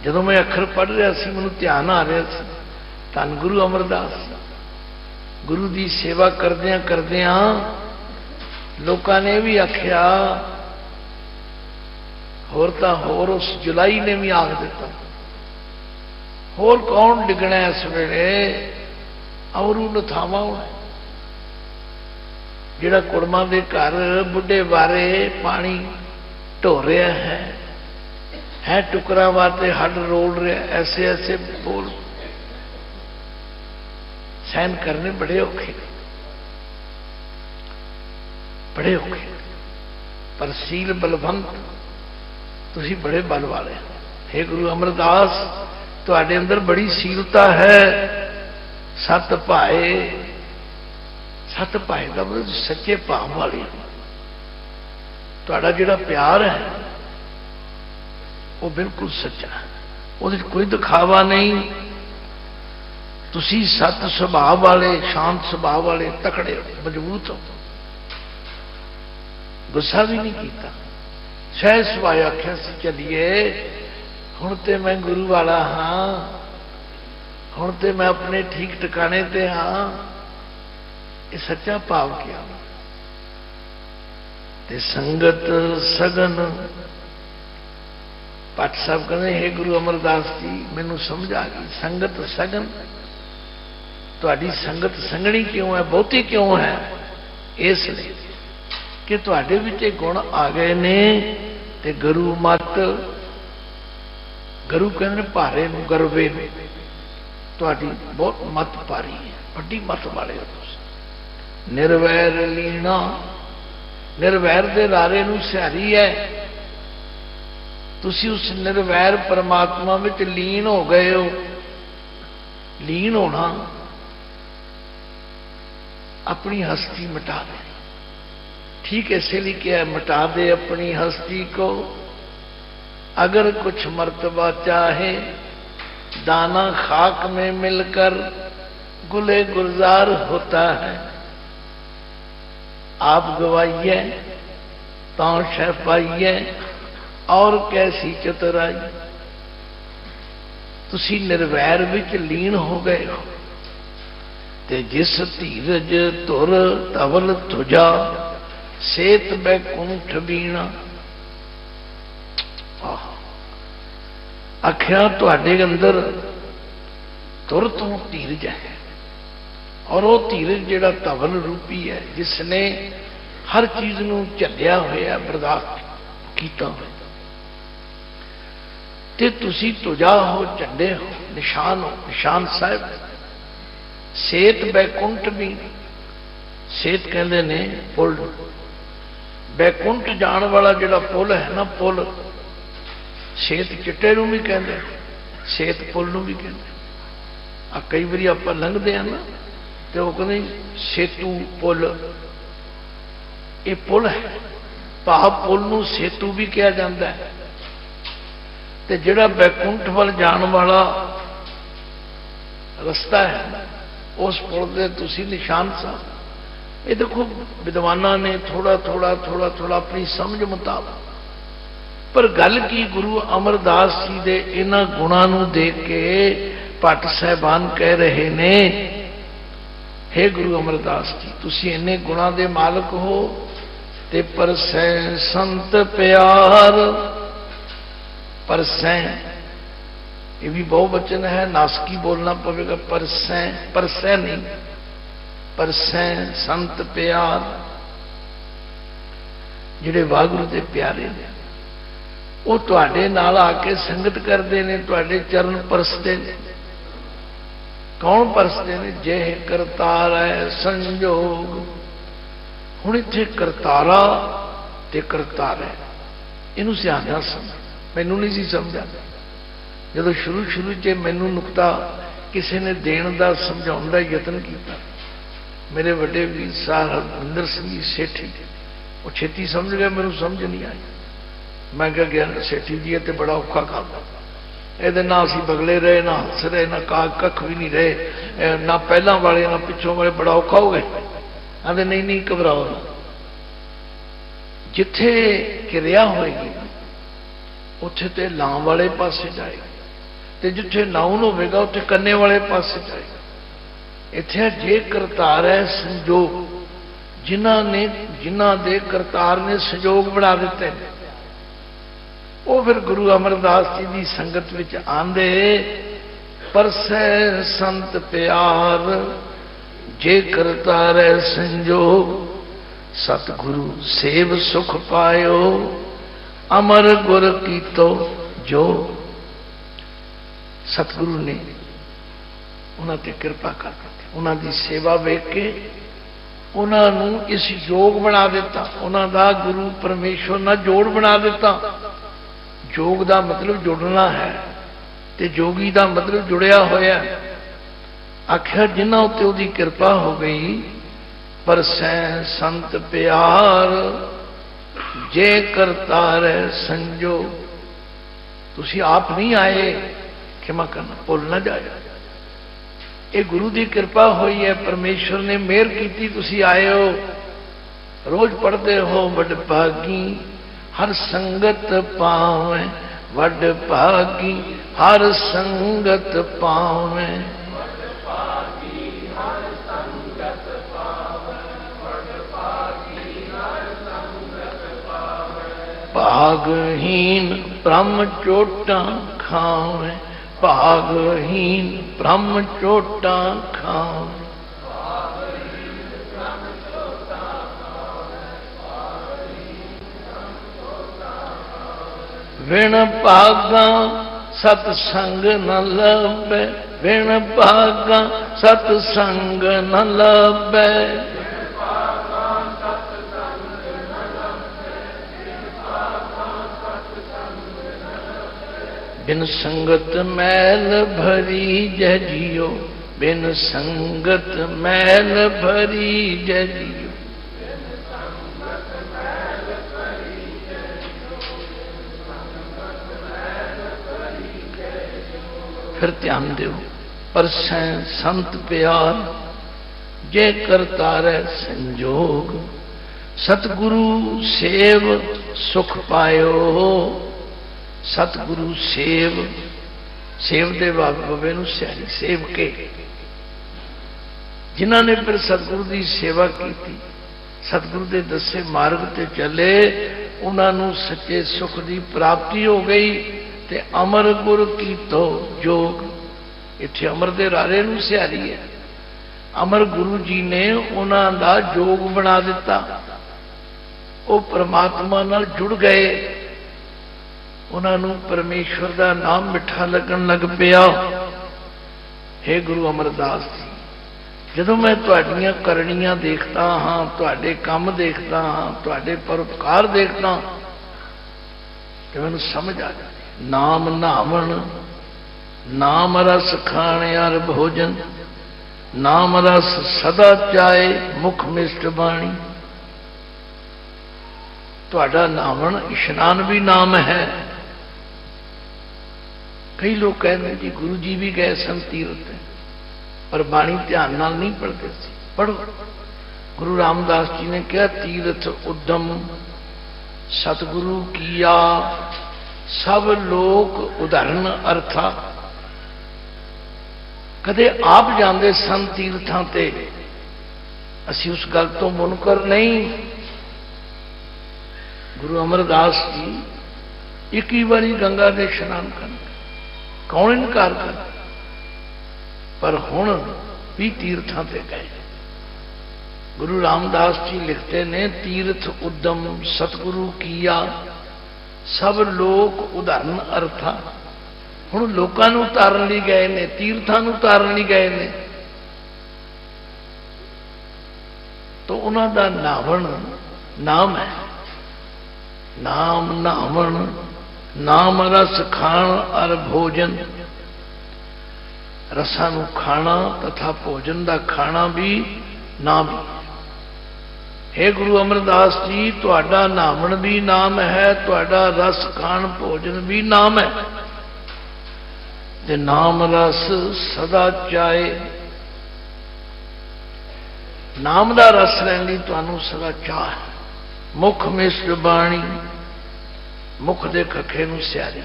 जदों मैं अखर पढ़ रहा सी, मैनूं ध्यान आ रहा सी धन गुरु अमरदास। गुरु की सेवा करदियां करदियां लोकां ने भी आख्या, होर तां होर उस जुलाई ने भी आख दिता, होर कौन डिगना इस वेले, औरू नथावा होना। जिहड़ा कुड़मां दे घर बुढ़े बारे पानी ढो रहा है टुकरा वाते हड रोल रहा, ऐसे ऐसे बोल सहन करने बड़े औखे, बड़े औखे। पर सील बलवंत, तुसी बड़े बल वाले। हे गुरु अमरदास तुहाडे अंदर बड़ी सीलता है। सत भाए, सत भाए का मतलब सच्चे भाव वाली। तुहाडा जिहड़ा प्यार है वो बिल्कुल सच्चा है, उहदे कोई दिखावा नहीं। तुसी सत सुभाव वाले, शांत सुभाव वाले, तकड़े हो, मजबूत हो। गुस्सा भी नहीं किया, सह सुभाए आख्या सी चलिए हुण ते मैं गुरु वाला हाँ, हुण ते मैं अपने ठीक ठिकाने ते हाँ। ये सच्चा भाव किया। ते संगत सगन। भट्ट साहब कहते हे गुरु अमरदास जी मैनू समझ आ गई। संगत सगन, तुहाडी संगत संगणी क्यों है, बहुती क्यों है? इसलिए कि तुहाडे विच गुण आ गए ने। ते गुरु मत, गुरु कहते भारे नूं गरवे नूं, तुहाडी बहुत मत भारी है, वड्डी मत वाले हो तुसीं। निर्वैर लीना, निर्वैर दे रारे नूं सिहारी है। तुसी उस निर्वैर परमात्मा में लीन हो गए हो। लीन होना अपनी हस्ती मिटा दे। ठीक ऐसे लिए क्या है, मिटा दे अपनी हस्ती को। अगर कुछ मर्तबा चाहे दाना खाक में मिलकर गुले गुलजार होता है। आप गवाइए तो शह पाइए और कैसी चतुराई। तुसी निर्वैर विच लीन हो गए हो ते जिस धीरज तुर तवल तुझा सेत बैकुंठ बीणा। आख्या तुहाडे अंदर तुर तो धीरज है और वो धीरज जिहड़ा तवल रूपी है जिसने हर चीज नूं झल्लिया होया बर्दाश्त कीता होया। ते तुसी तुझा हो, झंडे हो, निशान साहिब। सेत बैकुंठ भी सेत कहते ने पुल। बैकुंठ जान वाला जिहड़ा पुल है ना, पुल सेत चिट्टे नूं भी कहते, सेत पुल नूं भी कहते। आ कई बारी आपां लंघदे हैं ना तो वो कहते सेतू पुल, ये पुल है। भाव पुल नूं सेतू भी कहा जाता है। ते जिहड़ा बैकुंठ वल जाण वाला रस्ता है उस पुल दे तुसी निशान साहब। ये देखो विद्वाना ने थोड़ा थोड़ा थोड़ा थोड़ा अपनी समझ मुताबिक, पर गल की गुरु अमरदास जी दे इन्हां गुणां नूं देख के भट्ट साहिबान कह रहे ने, हे गुरु अमरदास जी तुसी इन्ने गुणां दे मालक हो ते परसै संत प्यार। परसै ये भी बहुवचन है, नासकी बोलना पवेगा। परसै, परसै नहीं, परसै संत प्यार। जिहड़े वाहिगुरू दे प्यारे ने वो तुहाडे नाल आके संगत करते हैं, तुहाडे चरण परसते हैं। कौन परसते हैं? जे करतार है संजोग। हुण इत्थे करतारा ते करतार है, इनू सियाणा समझ। मैनू नहीं सी समझा जो शुरू च मैनू नुकता किसी ने देण दा समझाउण दा यतन किया। मेरे बड़े वीर साहब हरविंदर सिंह जी सेठी वो छेती समझ गए, मैनू समझ नहीं आई। मैं क्या गया सेठी जी तो बड़ा औखा काम, ये ना असी बगले रहे, ना हंस रहे, ना कख भी नहीं रहे, ना पहला वाले ना पिछों वाले, बड़ा औखा हो गए। आते नहीं नहीं घबराओ ना, जिथे किरिया होएगी उथे ते लां वाले पासे जाएगा, ते जिथे नाउन होगा उथे कन्ने वाले पासे जाएगा। इत्थे जे करतार है संजोग, जिन्हां दे करतार ने संजोग बना दिते हैं, वो फिर गुरु अमरदास जी की संगत विच आंदे। परसै संत प्यार जे करतार है संजोग, सतगुरु सेव सुख पायो अमर गुर कीतो जो। सतगुरु ने उन्हां ते कृपा कर दी, उन्हां दी सेवा वेख के उन्हां नूं इस योग बना दिता। उन्हां दा गुरु परमेश्वर नाल जोड़ बना दिता। जोग दा मतलब जुड़ना है, ते जोगी दा मतलब जुड़िया होया। आख्या जिन्हां उत्ते उहदी कृपा हो गई। परसै संत प्यार जे करतार है संजोग। तुसी आप नहीं आए, क्षमा करना, भुल ना जाए। ये गुरु की कृपा हुई है, परमेश्वर ने मेहर की, तुसी आए हो। रोज पढ़ते हो वड भागी हर संगत पावे, वड भागी हर संगत पावे। भागहीन ब्रह्म चोटा खावे, भागहीन ब्रह्म चोटा खावे। विण भागा सतसंग न लभे, विण भागा सतसंग न लभे। बिन संगत मैल भरी जजियो, बिन संगत मैल भरी जजियो। फिर ध्यान दिओ। परसै संत प्यार जे करतारै संजोग, सतगुरु सेव सुख पायो। सतगुरु सेव, सेव दे बाबे नूं सियारी सेव के, जिन्हां ने फिर सतगुरु की सेवा की, सतगुरु के दसे मार्ग ते चले, उन्होंने सच्चे सुख की प्राप्ति हो गई। ते अमर गुर की तो जोग, इत्थे अमर दे रारे नूं सियारी है। अमर गुरु जी ने उन्हां दा जोग बना दिता, वो परमात्मा नाल जुड़ गए, उन्होंने परमेश्वर का नाम मिठा लगन लग पिया। हे गुरु अमरदास जी, जदों मैं तुहाड़ियां करनियां देखता हाँ, तुहाडे काम देखता हाँ, तुहाडे परोपकार देखता, तो मैनूं समझ आ जाए। नाम नावण नाम रस खाणे अर भोजन, नाम रस सदा चाहे मुख मिष्ट बाणी। तुहाडा नावण इशनान भी नाम है। कई लोग कहते जी गुरु जी भी गए सन तीरथ, पर बाणी ध्यान नाल नहीं पढ़ते सी। पढ़ो, गुरु रामदास जी ने कहा तीरथ उद्यम सतगुरु किया, सब लोक उदाहरण अर्था। कदे आप जाते सन तीर्थां ते, असी उस गल तो मुनकर नहीं। गुरु अमरदास जी एक ही बारी गंगा दे इशनान कर, कौन इनकार कर, पर हुण भी तीर्थां ते गए। गुरु रामदास जी लिखते ने तीर्थ उद्यम सतगुरु किया, सब लोक उदाहरण अर्था। हुण लोकां नूं उतारन लई गए ने, तीर्थां नूं उतारन लई गए ने, तो उन्हां दा नावण नाम है। नाम नावण नाम रस खाण अर भोजन, रसा नूं खाना तथा भोजन का खाना भी नाम ही। हे गुरु अमरदास जी, तुहाडा नावण भी नाम है, तुहाडा रस खान भोजन भी नाम है। ते नाम रस सदा चाहे, नाम का रस लैण लई तुहानूं सदा चाह है। मुख मिष्ट बाणी, मुख दे कखे नूं सियारी,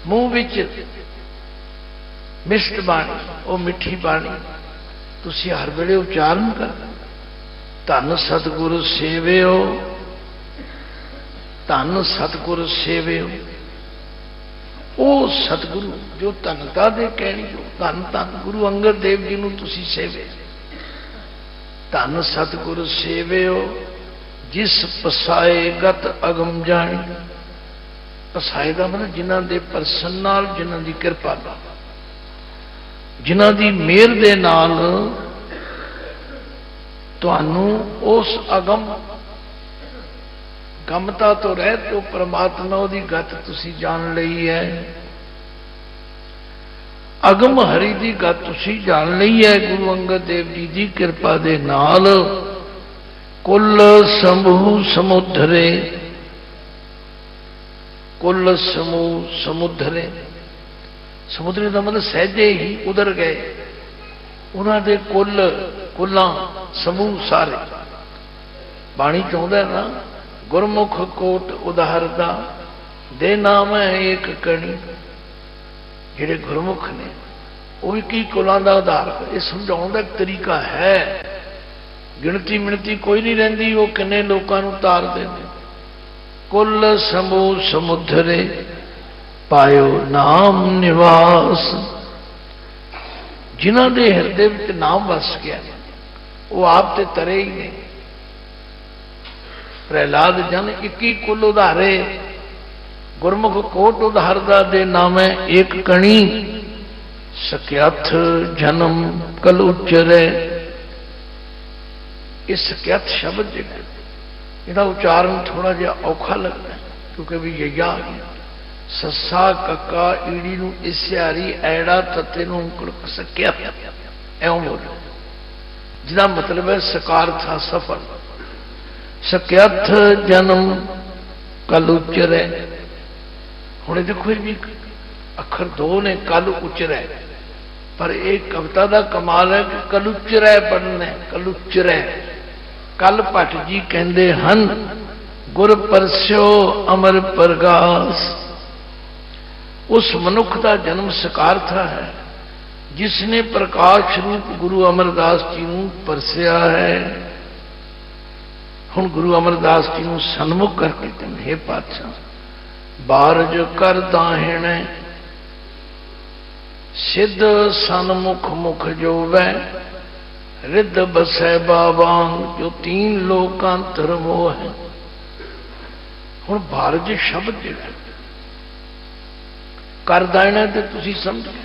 मूँह विच मिष्ट बाणी, वो मिठी बाणी तुसीं हर वेले उचारण कर। धन सतगुर सेवियो, धन सतगुर सेवियो। वो सतगुरु जो धनता दे कहणी, जो धन धन गुरु अंगद देव जी नूं तुसीं सेवे। धन सतगुर सेवियो, जिस पसाए गत अगम जानी। पसाए का मतलब जिन्हां दे परसन नाल, जिन्हां दी किरपा नाल, जिन्हां दी मेहर दे नाल तुहानूं उस अगम गमता तो रह तो परमात्मा उहदी गत तुसीं जान लई है। अगम हरि दी गत तुसीं जान लई है। गुरु अंगद देव जी दी किरपा दे नाल कुल समूह समुद्रे, कुल समूह समुद्रे, समुद्र का मतलब सहजे ही उधर गए। उन्होंने कुल कुलां समूह सारे बाणी चाहता है ना, गुरमुख कोट उदाहरदा दे नाम है एक कणी। जिहड़े गुरमुख ने वो भी की कुलां दा आधार, ये समझाउण दा एक तरीका है। गिणती मिणती कोई नहीं रहिंदी, वो किन्ने लोकां नूं तारदे ने। कुल समूह समुद्रे पायो नाम निवास, जिन्हां दे हिरदे विच नाम वस गया वो आप ते तरे ही ने। प्रहलाद जन 21 कुल उधारे, गुरमुख कोट उधारदा दे नामे एक कणी। सक्यथ जन्म कल उच्चरे, इस सक्यथ शब्द जिहड़ा उच्चारण थोड़ा जिहा औखा लगता है, क्योंकि भी यया आ गया। सस्सा कक्का ईड़ी नूं इसियारी ऐड़ा तत्ते नूं अंकुड़ सक्यथ ऐं बोलो, जिहदा मतलब है सकार था सफल। सक्यथ जन्म कल उच्चरे। हुणे देखो ये भी अखर दो ने, कल उचरै। पर एक कविता का कमाल है कि कलुचरै पढ़ना है, कलुचरै। कल भट्ट जी कहते हन, गुर परस्यो अमर प्रगास। उस मनुख का जन्म सकारथा है जिसने प्रकाश रूप गुरु अमरदास जी को परसिया है। हुण गुरु अमरदास जी को सन्मुख करके कहते, हे पातशाह, बारज कर दाहिण सिद्ध सन्मुख मुख जो वै, रिद बसै बाबांग जो तीन लोकांतर मोह है। हुण बारज शब्द जिहड़ा कर देना तो तुसीं समझ गए,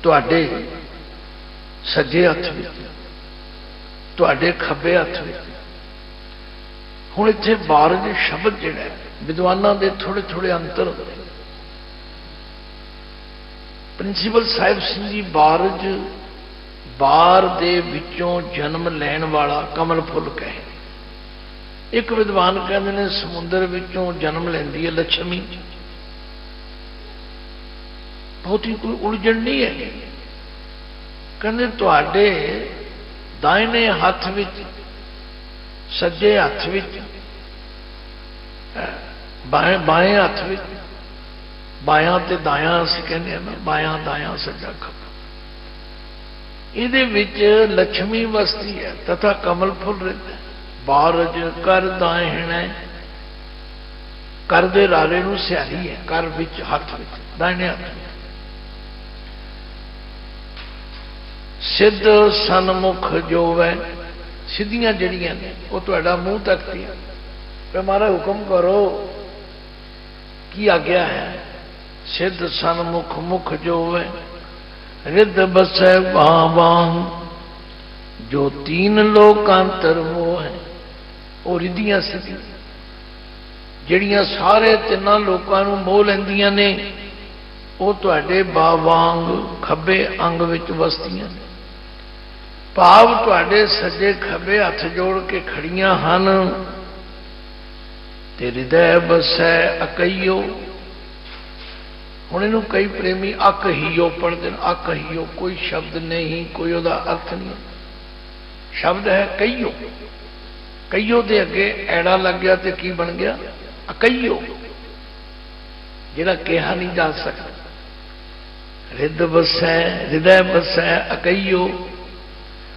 तुहाडे सज्जे हत्थ विच, तुहाडे खब्बे हत्थ विच। हुण इत्थे बारज शब्द जिहड़ा विद्वानां दे थोड़े थोड़े अंतर होंदे। प्रिंसीपल साहिब सिंह जी बारज, बार दे विचों जन्म लैण वाला कमल फुल कहे। एक विद्वान कहते हैं समुद्र विचों जन्म लैंदी है लक्ष्मी। बहुत ही कोई उलझन नहीं है। कहते तुहाडे दाहिने हथ विच, सज्जे हथ विच, बाएं हथ विच, बायां ते दायां असीं कहने हैं ना, बायां दायां सज्जा खब्बा, इहदे विच लक्ष्मी वसती है तथा कमल फुल रहता है। बारज कर दाहिणे, कर दे रारे नूं सियारी है, कर विच हथ विच, दाहिने हथ विच। सिद्ध सन्मुख जो वै, सिद्धियां जड़ियां ने वो तुहाडा मूँह तकती है। तो हमारा हुक्म करो, की आज्ञा है। सिद्ध सन्मुख मुख जो वै, रिद बसै बाबां जो तीन लोकांतर मोह है। वो रिद्धियां सिद्धियां जड़ियां सारे तिन्नां लोकां नूं मोह लैंदियां ने, वो तुहाडे बावांग खब्बे अंग विच वसदियां ने। भाव तुहाडे सज्जे खब्बे हथ जोड़ के खड़ियां हन। ते हृदय बसै अकईयो। हुण इहनूं कई प्रेमी अक हीओ पढ़ते हैं। अक हीओ कोई शब्द नहीं, कोई उहदा अर्थ नहीं। शब्द है कईयो। कईयो दे अगे ऐड़ा लग गया तो की बन गया अकईयो, जिहड़ा कहा नहीं जा सकता। रिद बसै, हृदय बसै अकईयो।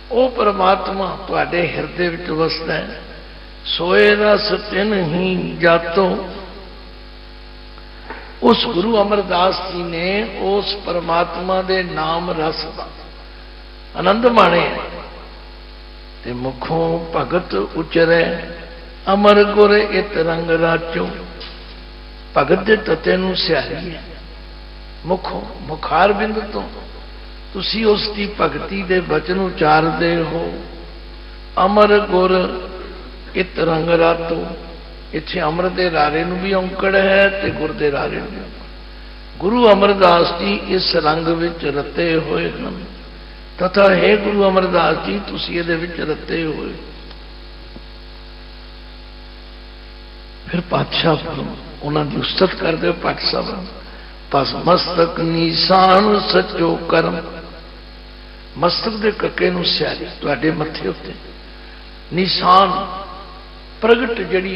वो परमात्मा तुहाडे हिरदे विच वसदा है। सोए रस तिन ही जातो। उस गुरु अमरदास जी ने उस परमात्मा दे नाम रस का आनंद माणे ते मुखों भगत उचरै अमर गुर इत रंग राचो। भगत दे तते नूं सियारी है। मुखों मुखार बिंद तो तुसी उसकी भगती दे बचन उचारदे हो। अमर गुर इत रंग रातो। इत्थे अमर दे रारे नूं भी औंकड़ है ते गुर दे रारे नूं भी औंकड़। गुरु अमरदास जी इस रंग विच रते हुए हैं तथा हे गुरु अमरदास जी तुसी इहदे विच रते हुए। फिर पातशाह उन्होंने की उस्तत करते हो। भट्ट साहब बस मस्तक निशान सचो करम। मस्तक के कके नूं सियारी तुहाडे मत्थे उत्ते निशान प्रगट जड़ी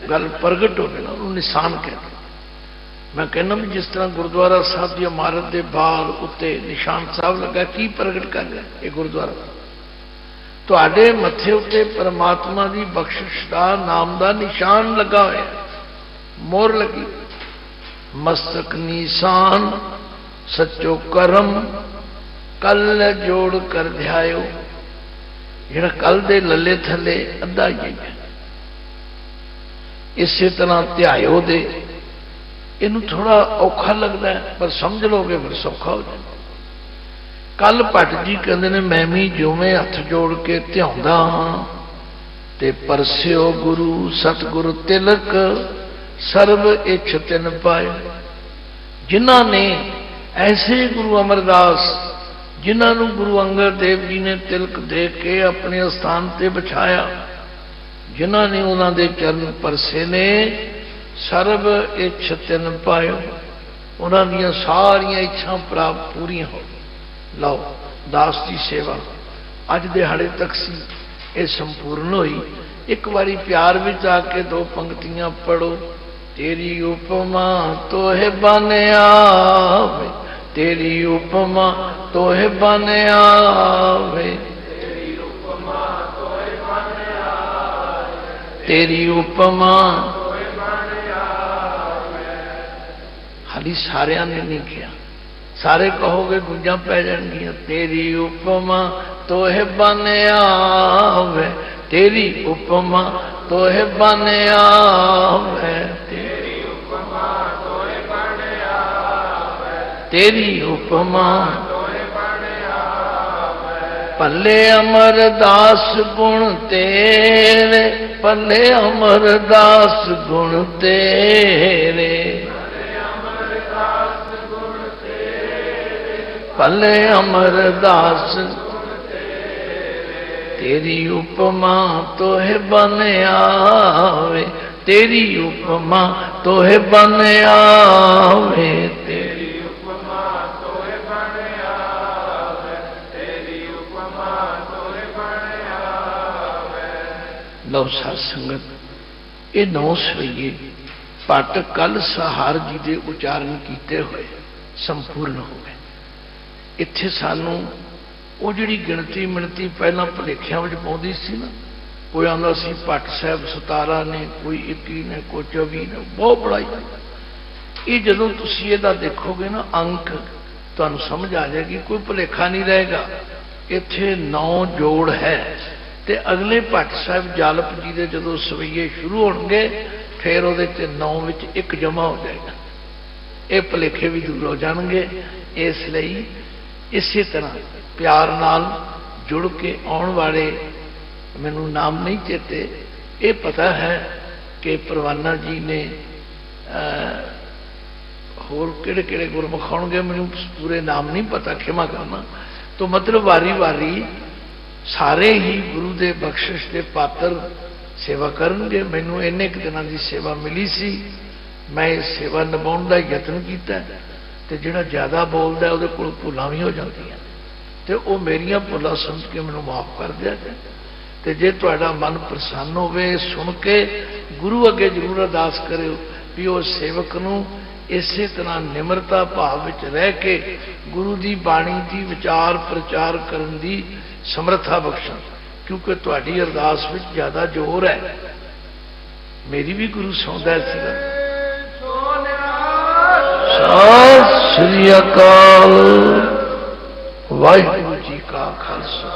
गल प्रगट होवे ना उन्होंने निशान कहते। मैं कहना भी जिस तरह गुरुद्वारा साहब की इमारत के बाहर उत्ते निशान साहब लगा की प्रगट कर रहा है। ये गुरुद्वारा तुहाडे मत्थे उत्ते परमात्मा की बख्शिश का नाम का निशान लगा हुआ, मोहर लगी। मस्तक निशान सचो करम कल जोड़ कर ध्यायो। जिहड़ा कल दे लले थले अद्धा ही है। इसी तरह ध्यायो दे। इनू थोड़ा औखा लगता है पर समझ लोगे फिर सौखा हो जाए। कल भट्ट जी कहते हैं मैं भी जिवें हथ जोड़ के ध्याउंदा हां ते परसियो गुरु सतगुरु तिलक सर्व इच्छ तिन पाए। जिन्हां ने ऐसे गुरु अमरदास जिन्होंने गुरु अंगद देव जी ने तिलक दे के अपने स्थान पर बिछाया, जिन्होंने उन्होंने चरण परसे ने सर्व इच्छ तिन पायो। उन्हां दीयां सारियां इच्छा प्राप्त पूरियां हो गई। लो दास की सेवा अज दिहाड़े तक सी ये संपूर्ण हुई। एक बारी प्यार विच आके दो पंक्तियां पढ़ो। तेरी उपमा तोहे बन आवे, तेरी उपमा तोहे बन आवे, तेरी उपमा हाली सारिया ने नहीं किया। सारे कहोगे गुंजा पै जाएंगियां। तेरी उपमा तोहे बन आवे, तेरी उपमा तोहे बन आवे, तेरी उपमा तोहे बन आवे, तेरी उपमा तोहे बन आवे। पल्ले अमरदास गुण तेरे, पल्ले अमरदास गुण तेरे, पल्ले अमरदास तेरी उपमा तोहे बन आवे, तेरी उपमा तोहे बन आवे, तेरी उपमा तोहे बन आवे, तेरी उपमा तोहे बन आवे। लो साध संगत ये 9 सवैये पट कल सहार जी के उचारण किए हुए संपूर्ण हो गए। इत्थे सानू वो जिहड़ी गिणती मिणती पहला भुलेखियां विच पाउंदी सी ना, कोई आंदा सी भट्ट साहब 17 ने, कोई 21 ने, कोई 24 ने, बहुत बड़ाई। ये जदों तुसीं इहदा देखोगे ना अंक तुहानू समझ आ जाएगी, कोई भुलेखा नहीं रहेगा। इत्थे 9 जोड़ है ते अगले भट्ट साहब जालप जी के जदों सवैये शुरू होणगे फिर उहदे च 9 विच 1 जमा हो जाएगा। ये भुलेखे भी दूर हो जाएंगे। इसलिए इसी तरह प्यार नाल जुड़ के आने वाले, मैनू नाम नहीं चेते, ये पता है कि परवाना जी ने होर किहड़े किहड़े गुरमुख आउणगे, मैनू पूरे नाम नहीं पता, क्षमा करना। तो मतलब वारी वारी सारे ही गुरु के बख्शिश के पात्र सेवा करनगे। मैनू इन्ने क दिनां दी सेवा मिली सी, मैं इस सेवा निभाउण दा यतन कीता ते जिहड़ा ज़्यादा बोलदा उहदे कोल भुलां भी हो जांदियां ते वो मेरियां भुलां समझ के मैनूं माफ़ कर दिया ते जे तुहाडा मन प्रसन्न होवे सुन के गुरु अगे जरूर अरदास करिओ भी उस सेवक नूं इसे तरह निमरता भाव विच रह के गुरु की बाणी की विचार प्रचार करन दी समर्था बख्शण, क्योंकि तुहाडी अरदास विच ज़्यादा जोर है। मेरी भी गुरु सौंदा सीगा। सत श्री अकाल। वाहिगुरू जी का खालसा।